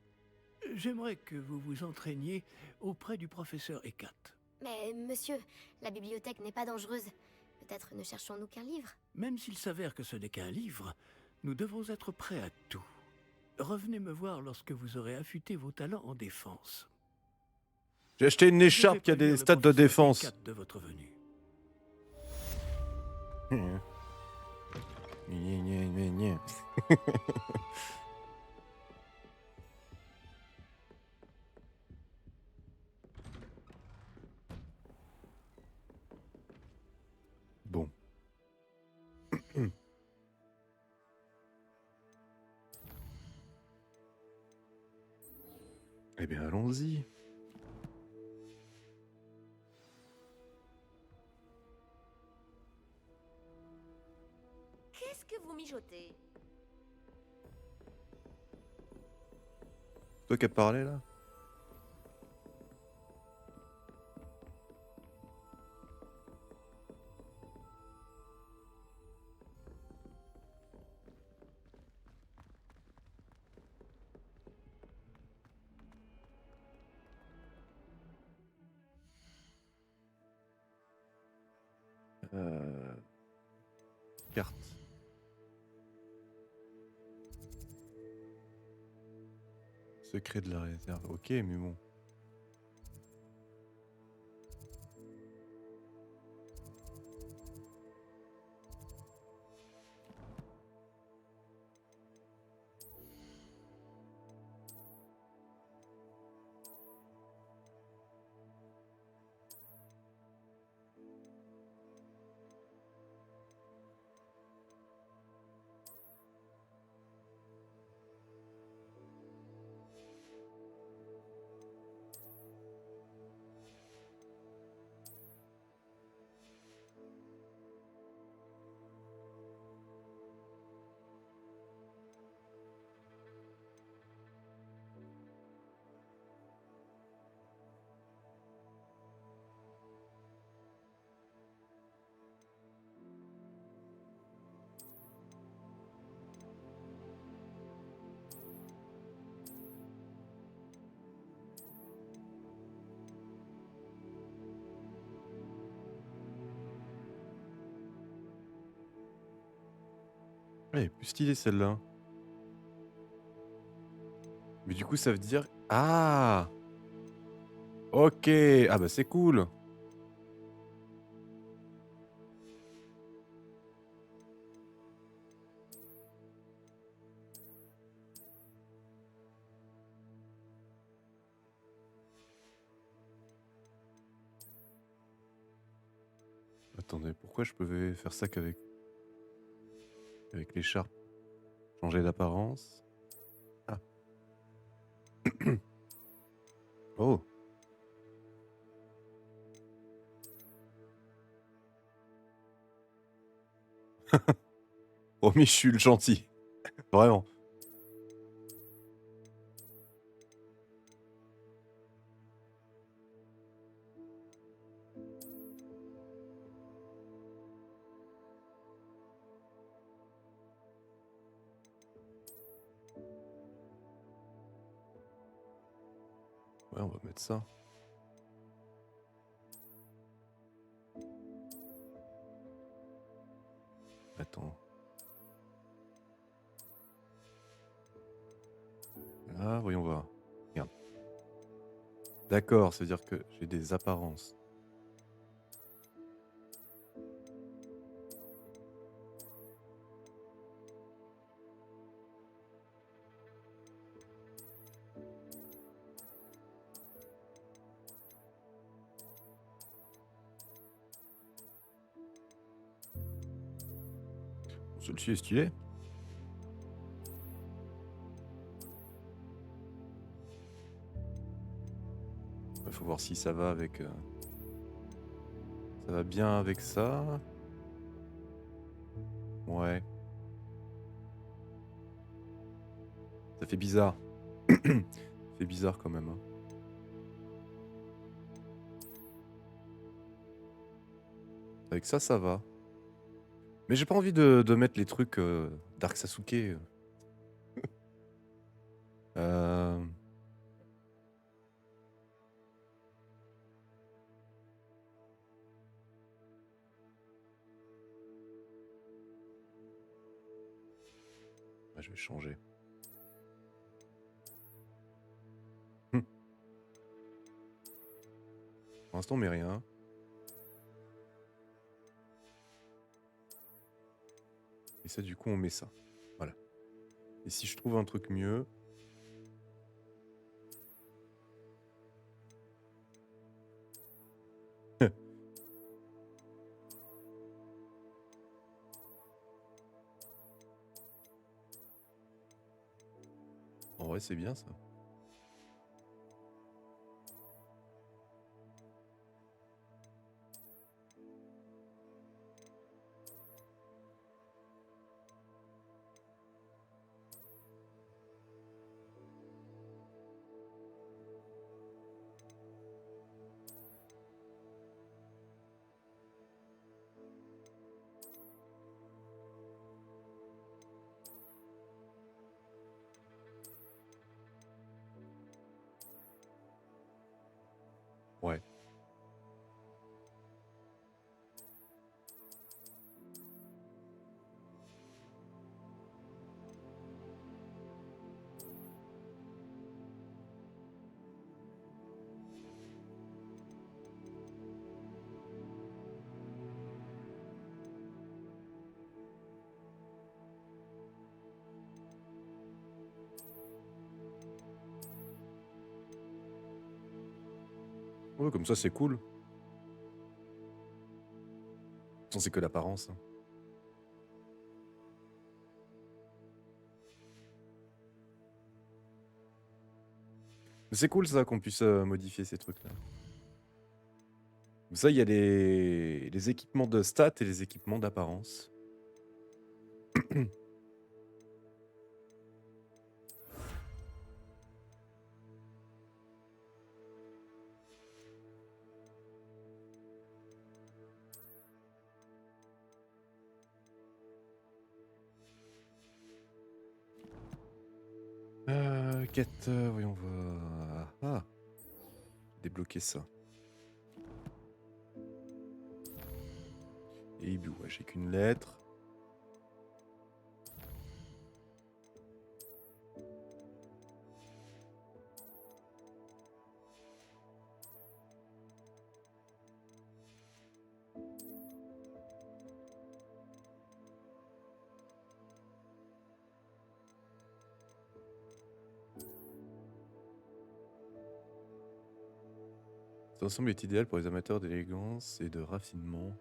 J'aimerais que vous vous entraîniez auprès du professeur Hecat. Mais monsieur, la bibliothèque n'est pas dangereuse. Peut-être ne cherchons-nous qu'un livre? Même s'il s'avère que ce n'est qu'un livre, nous devons être prêts à tout. Revenez me voir lorsque vous aurez affûté vos talents en défense. J'ai acheté une écharpe qui a des stats de défense. De votre venue. Bon. Eh bien, allons-y. Qu'est-ce que vous mijotez? Toi qui as parlé là? Carte. Secret de la réserve. Ok, mais bon. Elle est plus stylée celle-là. Mais du coup, ça veut dire... Ah! Ok! Ah bah c'est cool! Attendez, pourquoi je pouvais faire ça avec l'écharpe? Changer d'apparence? Ah. Oh! Promis, je suis le gentil. Vraiment. Ouais, on va mettre ça. Attends. Ah, voyons voir. Regarde. D'accord, ça veut dire que j'ai des apparences. Bon, celui-ci est stylé. Il faut voir si ça va avec... Ça va bien avec ça. Ouais. Ça fait bizarre. Ça fait bizarre quand même, hein. Avec ça, ça va. Mais j'ai pas envie de mettre les trucs Dark Sasuke. Euh... Je vais changer. Pour l'instant, on met rien. Et ça, du coup, on met ça. Voilà. Et si je trouve un truc mieux... En vrai, c'est bien ça. Ouais. Ouais, comme ça, c'est cool. Sans c'est que l'apparence, hein. Mais c'est cool ça qu'on puisse modifier ces trucs-là. Comme ça, il y a les équipements de stats et les équipements d'apparence. Quête, voyons voir. Ah, débloquer ça. Et hibou, ouais, j'ai qu'une lettre. Cet ensemble est idéal pour les amateurs d'élégance et de raffinement.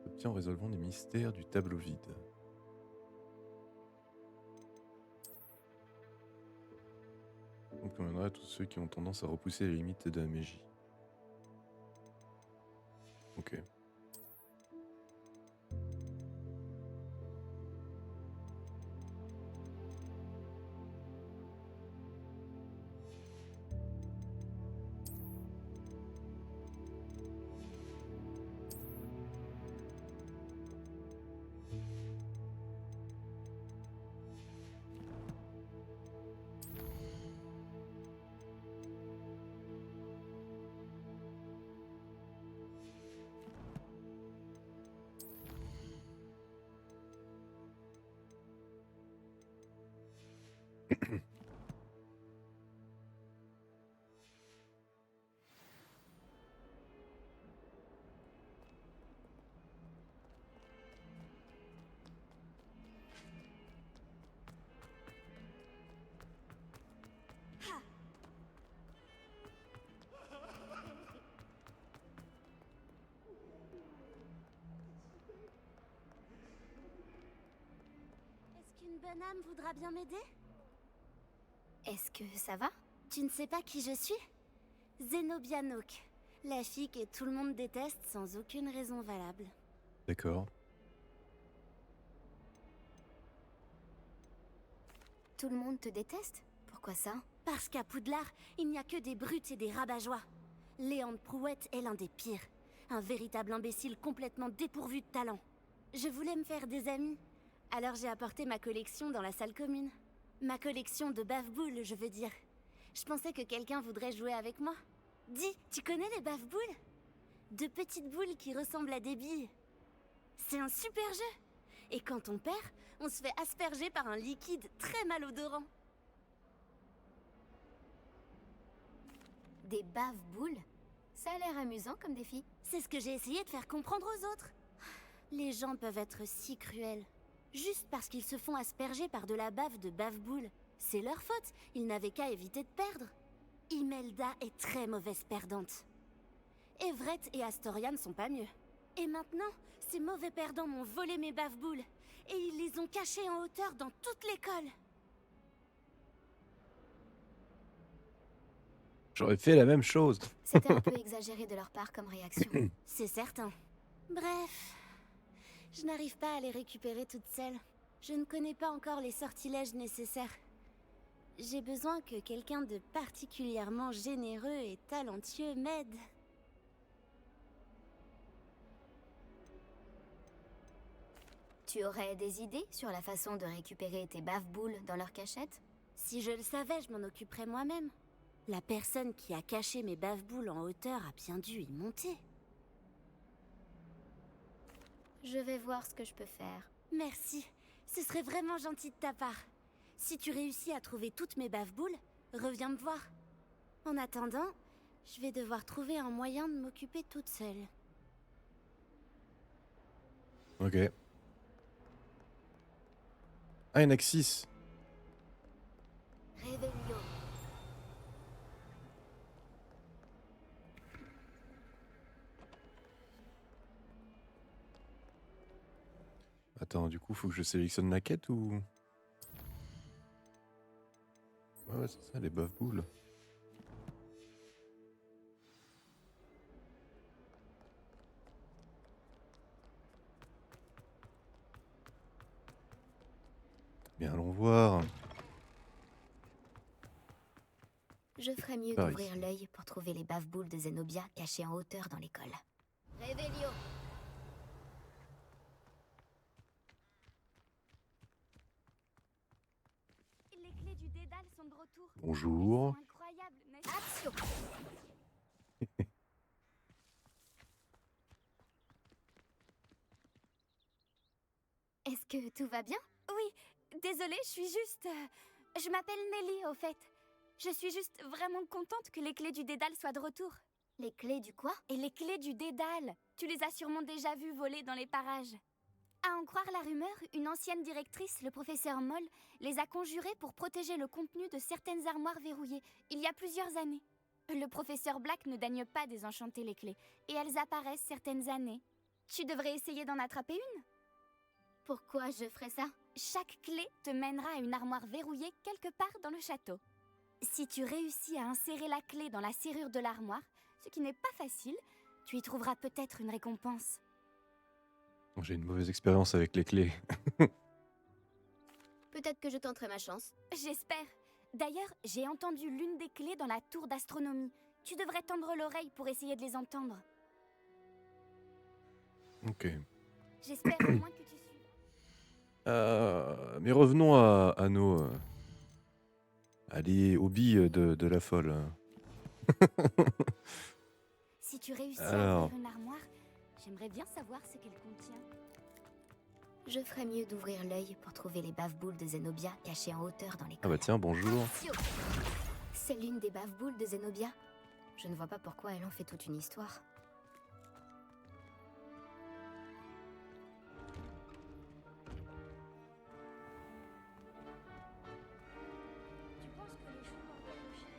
Obtient en résolvant les mystères du tableau vide. On conviendra à tous ceux qui ont tendance à repousser les limites de la magie. Ok. Est-ce qu'une bonne âme voudra bien m'aider? Est-ce que ça va? Tu ne sais pas qui je suis? Zenobia Nook, la fille que tout le monde déteste sans aucune raison valable. D'accord. Tout le monde te déteste? Pourquoi ça? Parce qu'à Poudlard, il n'y a que des brutes et des rabat-joie. Léandre Prouette est l'un des pires. Un véritable imbécile complètement dépourvu de talent. Je voulais me faire des amis. Alors j'ai apporté ma collection dans la salle commune. Ma collection de bave-boules, je veux dire. Je pensais que quelqu'un voudrait jouer avec moi. Dis, tu connais les bave-boules? De petites boules qui ressemblent à des billes. C'est un super jeu. Et quand on perd, on se fait asperger par un liquide très malodorant. Des bave-boules? Ça a l'air amusant comme défi. C'est ce que j'ai essayé de faire comprendre aux autres. Les gens peuvent être si cruels. Juste parce qu'ils se font asperger par de la bave de bave-boule. C'est leur faute, ils n'avaient qu'à éviter de perdre. Imelda est très mauvaise perdante. Everett et Astoria ne sont pas mieux. Et maintenant, ces mauvais perdants m'ont volé mes bave-boules. Et ils les ont cachés en hauteur dans toute l'école. J'aurais fait la même chose. C'était un peu exagéré de leur part comme réaction. C'est certain. Bref, je n'arrive pas à les récupérer toute seule. Je ne connais pas encore les sortilèges nécessaires. J'ai besoin que quelqu'un de particulièrement généreux et talentueux m'aide. Tu aurais des idées sur la façon de récupérer tes bave-boules dans leur cachette? Si je le savais, je m'en occuperais moi-même. La personne qui a caché mes bave-boules en hauteur a bien dû y monter. Je vais voir ce que je peux faire. Merci, ce serait vraiment gentil de ta part. Si tu réussis à trouver toutes mes bave-boules, reviens me voir. En attendant, je vais devoir trouver un moyen de m'occuper toute seule. Ok. Ah, il y en a que 6. Réveillon. Attends, du coup, faut que je sélectionne la quête ou... Ouais, c'est ça, les bave-boules. Bien, allons voir. Je ferais mieux Par d'ouvrir ici. l'œil pour trouver les bave-boules de Zenobia cachées en hauteur dans l'école. Réveillon. Les clés du dédale sont de retour. Bonjour. Incroyable, n'est-ce pas? Action. Est-ce que tout va bien? Oui, désolée, je suis juste... je m'appelle Nelly, au fait. Je suis juste vraiment contente que les clés du dédale soient de retour. Les clés du quoi? Et les clés du dédale, tu les as sûrement déjà vues voler dans les parages. À en croire la rumeur, une ancienne directrice, le professeur Moll, les a conjurées pour protéger le contenu de certaines armoires verrouillées, il y a plusieurs années. Le professeur Black ne daigne pas désenchanter les clés, et elles apparaissent certaines années. Tu devrais essayer d'en attraper une. Pourquoi je ferais ça? Chaque clé te mènera à une armoire verrouillée quelque part dans le château. Si tu réussis à insérer la clé dans la serrure de l'armoire, ce qui n'est pas facile, tu y trouveras peut-être une récompense. J'ai une mauvaise expérience avec les clés. Peut-être que je tenterai ma chance. J'espère. D'ailleurs, j'ai entendu l'une des clés dans la tour d'astronomie. Tu devrais tendre l'oreille pour essayer de les entendre. Ok. J'espère au moins que tu suivras. Mais revenons à nos... allez, hobbies de la folle. Si tu réussis à Alors, ouvrir une armoire, j'aimerais bien savoir ce qu'elle contient. Je ferais mieux d'ouvrir l'œil pour trouver les bave-boules de Zenobia cachées en hauteur dans les ah bah tiens, bonjour. Accio. C'est l'une des bave-boules de Zenobia. Je ne vois pas pourquoi elle en fait toute une histoire. Tu penses que les chevaux vont coucher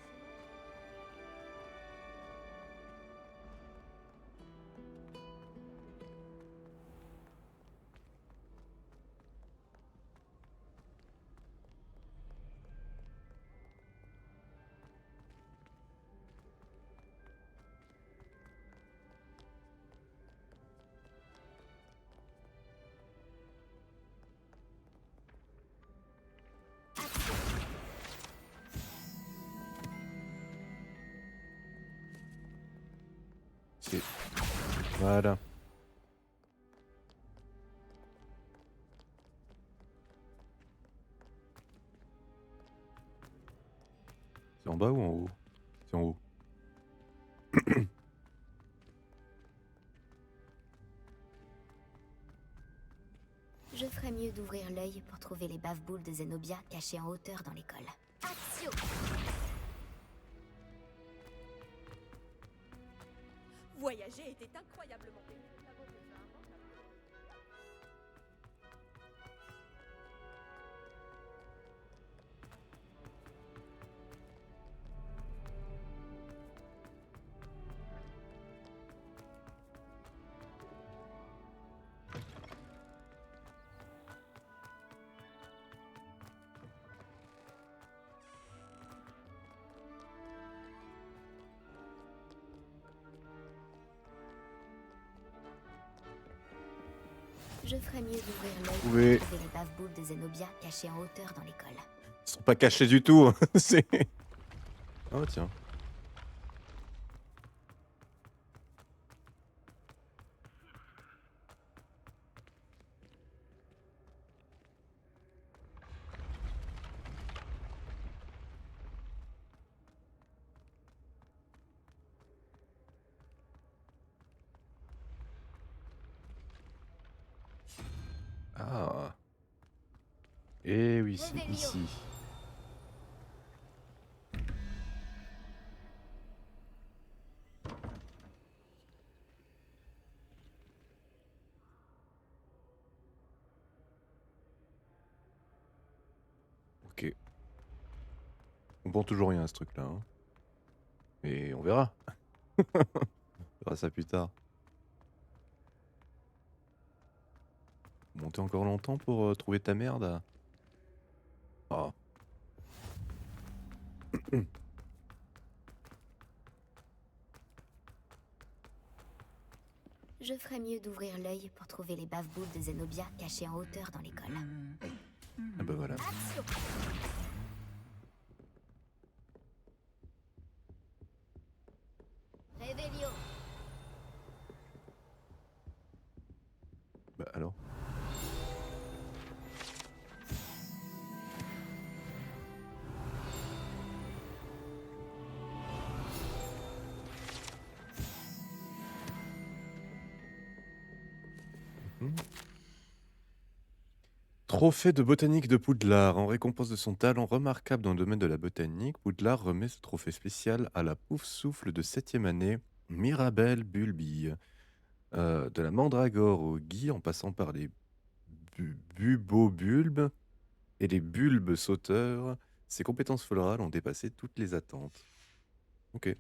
C'est... Voilà. C'est en bas ou en haut? C'est en haut. Je ferais mieux d'ouvrir l'œil pour trouver les bave-boules de Zenobia cachées en hauteur dans l'école. Accio. Voyager était incroyablement pénible. Je ferais mieux d'ouvrir l'œil Oui. pour trouver les bave-boules de Zenobia cachées en hauteur dans l'école. Ils sont pas cachés du tout. C'est... Oh tiens. Ah. Eh oui, c'est Revelio. ici. Ok. On comprend toujours rien à ce truc-là. Hein. Mais on verra. On verra ça plus tard. Monter encore longtemps pour trouver ta merde. Ah. Je ferais mieux d'ouvrir l'œil pour trouver les bave-boules de Zenobia cachées en hauteur dans l'école. Ah bah voilà. Accio. Revelio. Bah alors. Trophée de botanique de Poudlard. En récompense de son talent remarquable dans le domaine de la botanique, Poudlard remet ce trophée spécial à la Poufsouffle de 7e année, Mirabelle Bulbille. De la mandragore au gui, en passant par les bubobulbes et les bulbes sauteurs, ses compétences florales ont dépassé toutes les attentes. Ok.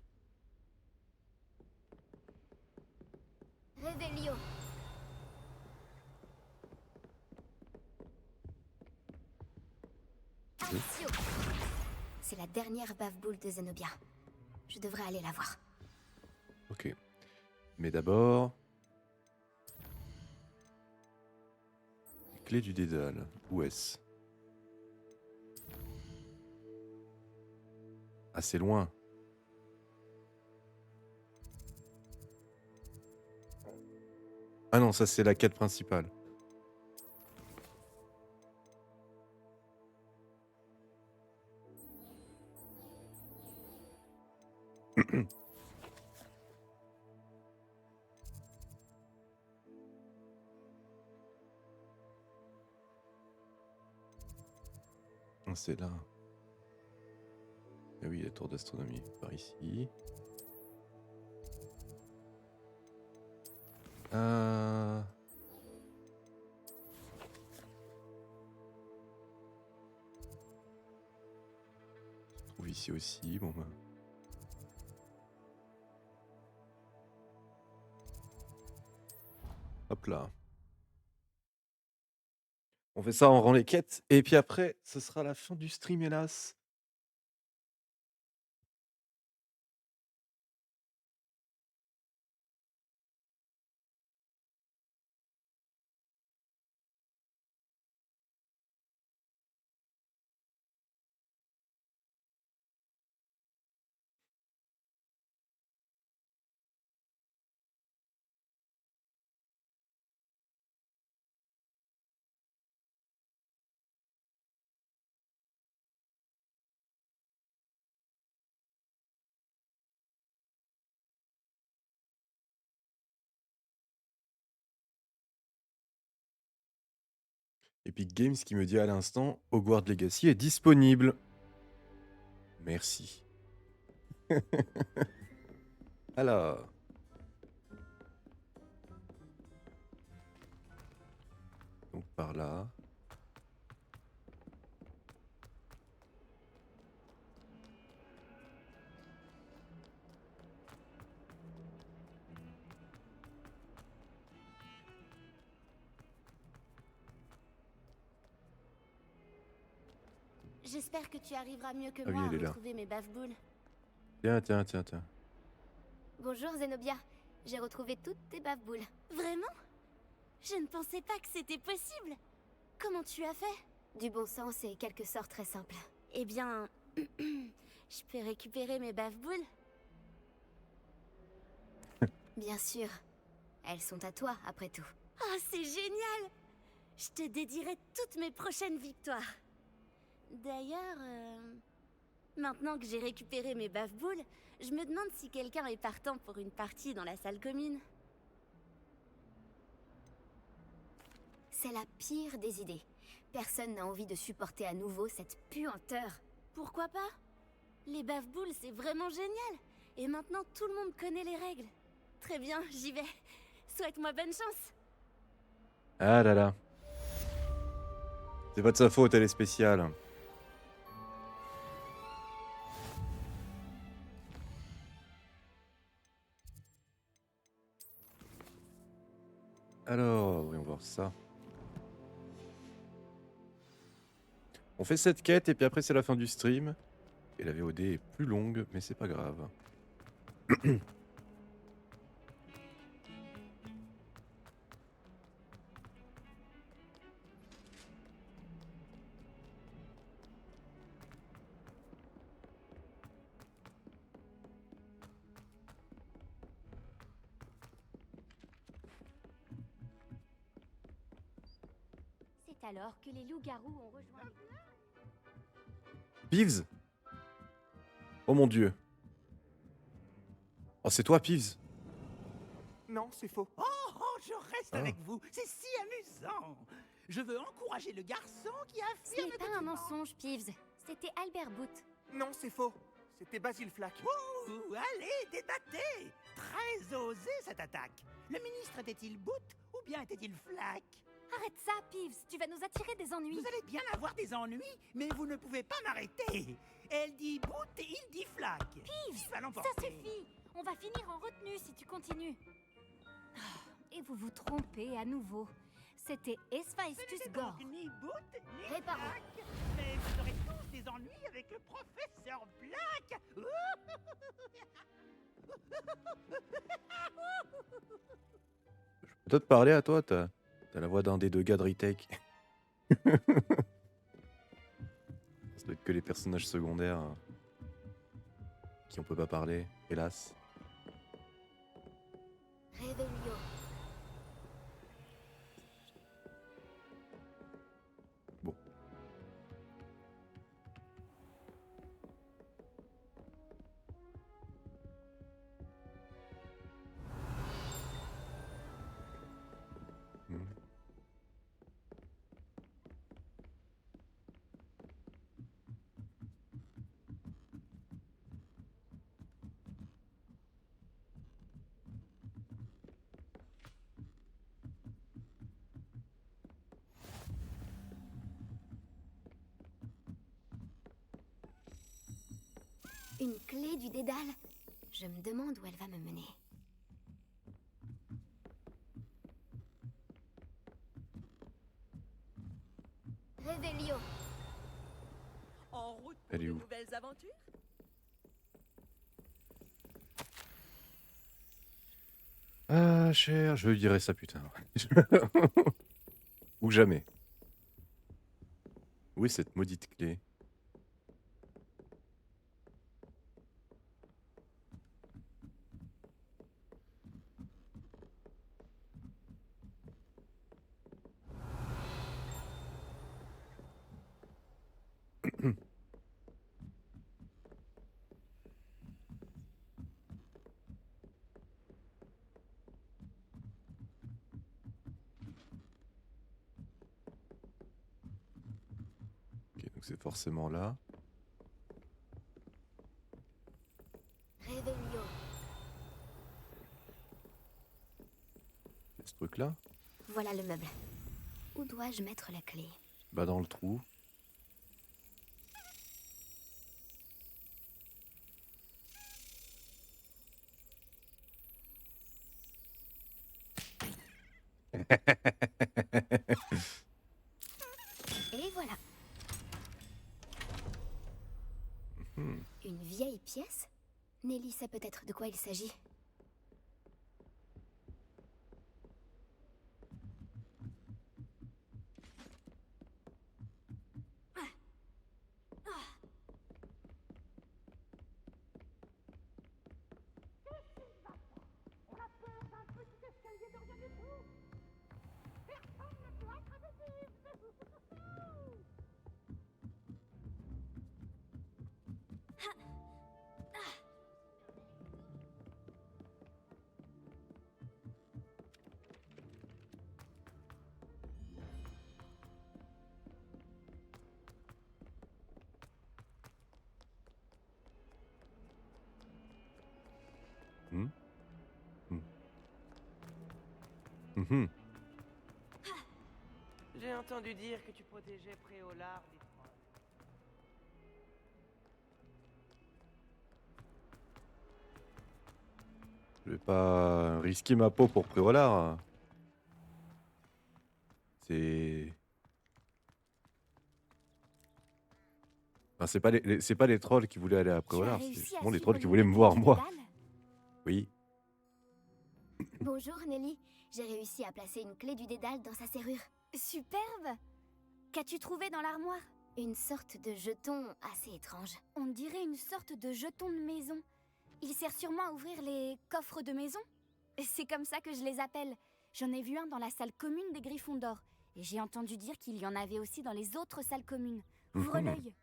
Revelio. Anxio. C'est la dernière bave-boule de Zenobia. Je devrais aller la voir. Ok. Mais d'abord... les clés du Dédale. Où est-ce? Assez loin. Ah non, ça c'est la quête principale. C'est là. Ah oui, la tour d'astronomie par ici. Se trouve ici aussi. Bon bah. Hop là. On fait ça, on rend les quêtes, et puis après, ce sera la fin du stream, hélas. Epic Games qui me dit à l'instant, Hogwarts Legacy est disponible. Merci. Alors. Donc par là. J'espère que tu arriveras mieux que Ah oui, moi elle est à là. retrouver mes bave-boules. Tiens, tiens, tiens, tiens. Bonjour Zenobia. J'ai retrouvé toutes tes bave-boules. Vraiment? Je ne pensais pas que c'était possible. Comment tu as fait? Du bon sens et quelques sorts très simples. Eh bien, je peux récupérer mes bave-boules? Bien sûr. Elles sont à toi, après tout. Oh, c'est génial! Je te dédierai toutes mes prochaines victoires. D'ailleurs, maintenant que j'ai récupéré mes bave-boules, je me demande si quelqu'un est partant pour une partie dans la salle commune. C'est la pire des idées. Personne n'a envie de supporter à nouveau cette puanteur. Pourquoi pas? Les bave-boules, c'est vraiment génial. Et maintenant, tout le monde connaît les règles. Très bien, j'y vais. Souhaite-moi bonne chance. Ah là là. C'est pas de sa faute, elle est spéciale. Alors, voyons voir ça. On fait cette quête et puis après c'est la fin du stream. Et la VOD est plus longue, mais c'est pas grave. C'est alors que les loups-garous ont rejoint... Peeves? Oh mon dieu. Oh, c'est toi, Peeves? Non, c'est faux. Oh, je reste Ah. avec vous. C'est si amusant. Je veux encourager le garçon qui Ce affirme... n'est pas un mensonge, Peeves. C'était Albert Boot. Non, c'est faux. C'était Basile Flack. Ouh, allez, débattez. Très osé cette attaque. Le ministre était-il Boot ou bien était-il Flack? Arrête ça, Peeves. Tu vas nous attirer des ennuis. Vous allez bien avoir des ennuis, mais vous ne pouvez pas m'arrêter. Elle dit Boot et il dit Flack. Peeves, Qui va ça l'emporter? suffit. On va finir en retenue si tu continues. Et vous vous trompez à nouveau. C'était Héphaïstus Gore. Ni Boot, ni Réparons. Black. Mais vous aurez tous des ennuis avec le professeur Black. Je peux te parler à toi, t'as la voix d'un des deux gars de Retake. Ça doit être que les personnages secondaires qui on peut pas parler, hélas. Réveillon. Bon. Hmm. Une clé du dédale. Je me demande où elle va me mener. Réveillon. En route pour Elle est de où? nouvelles aventures? Ah, cher, je lui dirai ça, putain. Ou jamais. Où est cette maudite clé? Ok, donc c'est forcément là. Réveillon. Ce truc-là? Voilà le meuble. Où dois-je mettre la clé? Bah dans le trou. Et voilà. Hmm. Une vieille pièce? Nelly sait peut-être de quoi il s'agit. On a peur d'un petit escalier de rien du tout. Personne ne peut attraper. Hmm. Hmm. Mhm. J'ai entendu dire que tu protégeais Préolard des trolls. Je vais pas risquer ma peau pour Préolard. C'est... Enfin, c'est pas les trolls qui voulaient aller à Préolard, c'est réussi à justement les suivre trolls qui le voulaient me mec voir du moi. dédale? Oui. Bonjour Nelly, j'ai réussi à placer une clé du dédale dans sa serrure. Superbe! Qu'as-tu trouvé dans l'armoire? Une sorte de jeton assez étrange. On dirait une sorte de jeton de maison. Il sert sûrement à ouvrir les coffres de maison. C'est comme ça que je les appelle. J'en ai vu un dans la salle commune des Griffons d'Or. Et j'ai entendu dire qu'il y en avait aussi dans les autres salles communes. Ouvre Mhm. l'œil.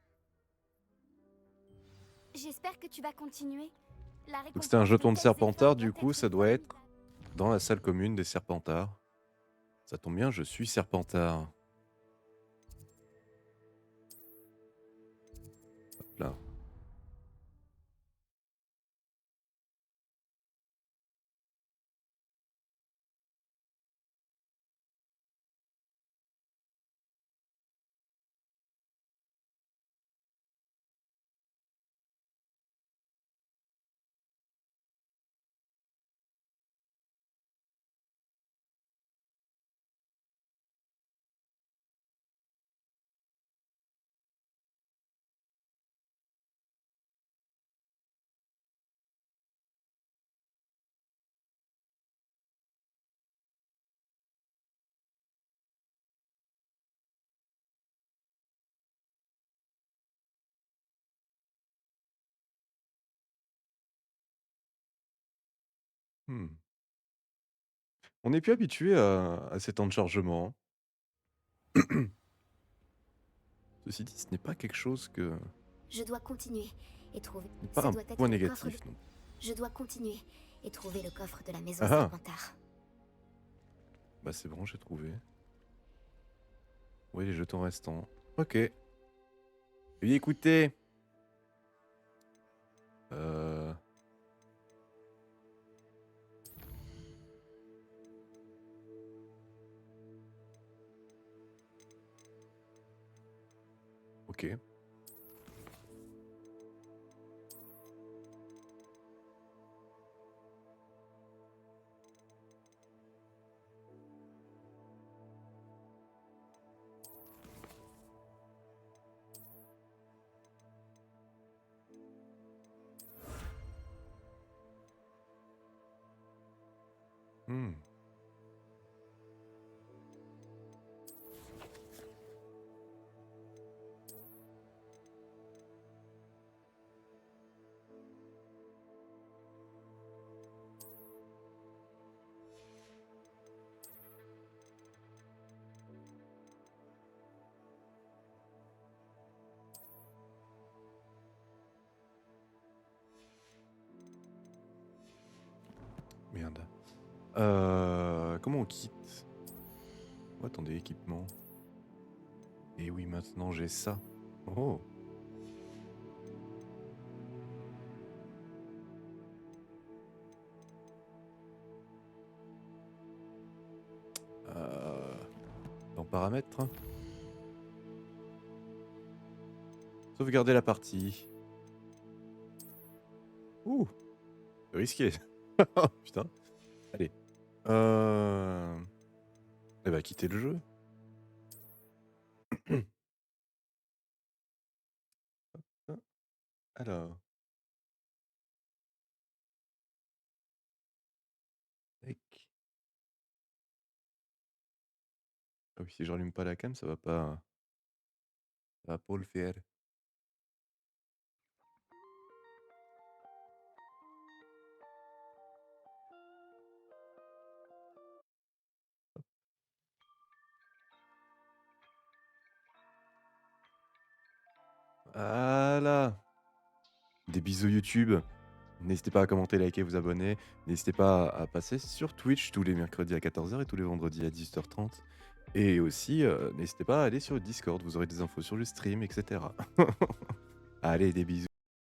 J'espère que tu vas continuer. La Donc c'était un récompense jeton de tes Serpentard, efforts du doit coup être ça doit être dans la salle commune des Serpentards. Ça tombe bien, je suis Serpentard. Hop là. Hmm. On n'est plus habitué à ces temps de chargement. Ceci dit, ce n'est pas quelque chose que... Je dois continuer et trouver. Ce n'est pas Ça un doit être point le coffre de... négatif, non. Je dois continuer et trouver le coffre de la maison Ah ah. Serpentard. Bah c'est bon, j'ai trouvé. Oui, les jetons restants. Ok. Oui, écoutez. Euh... Ok. Hmm. Merde. Comment on quitte? Oh, attendez, équipement. Et oui, maintenant j'ai ça. Oh. Dans paramètres. Sauvegarder la partie. Ouh. C'est risqué. Putain. Allez. Eh bah, quitter le jeu. Alors. Tac. Ah oui, si je rallume pas la cam, ça va pas. Ça va pas le faire. Voilà. Des bisous YouTube. N'hésitez pas à commenter, liker, vous abonner. N'hésitez pas à passer sur Twitch tous les mercredis à 14h et tous les vendredis à 18h30. Et aussi, n'hésitez pas à aller sur le Discord, vous aurez des infos sur le stream, etc. Allez, des bisous.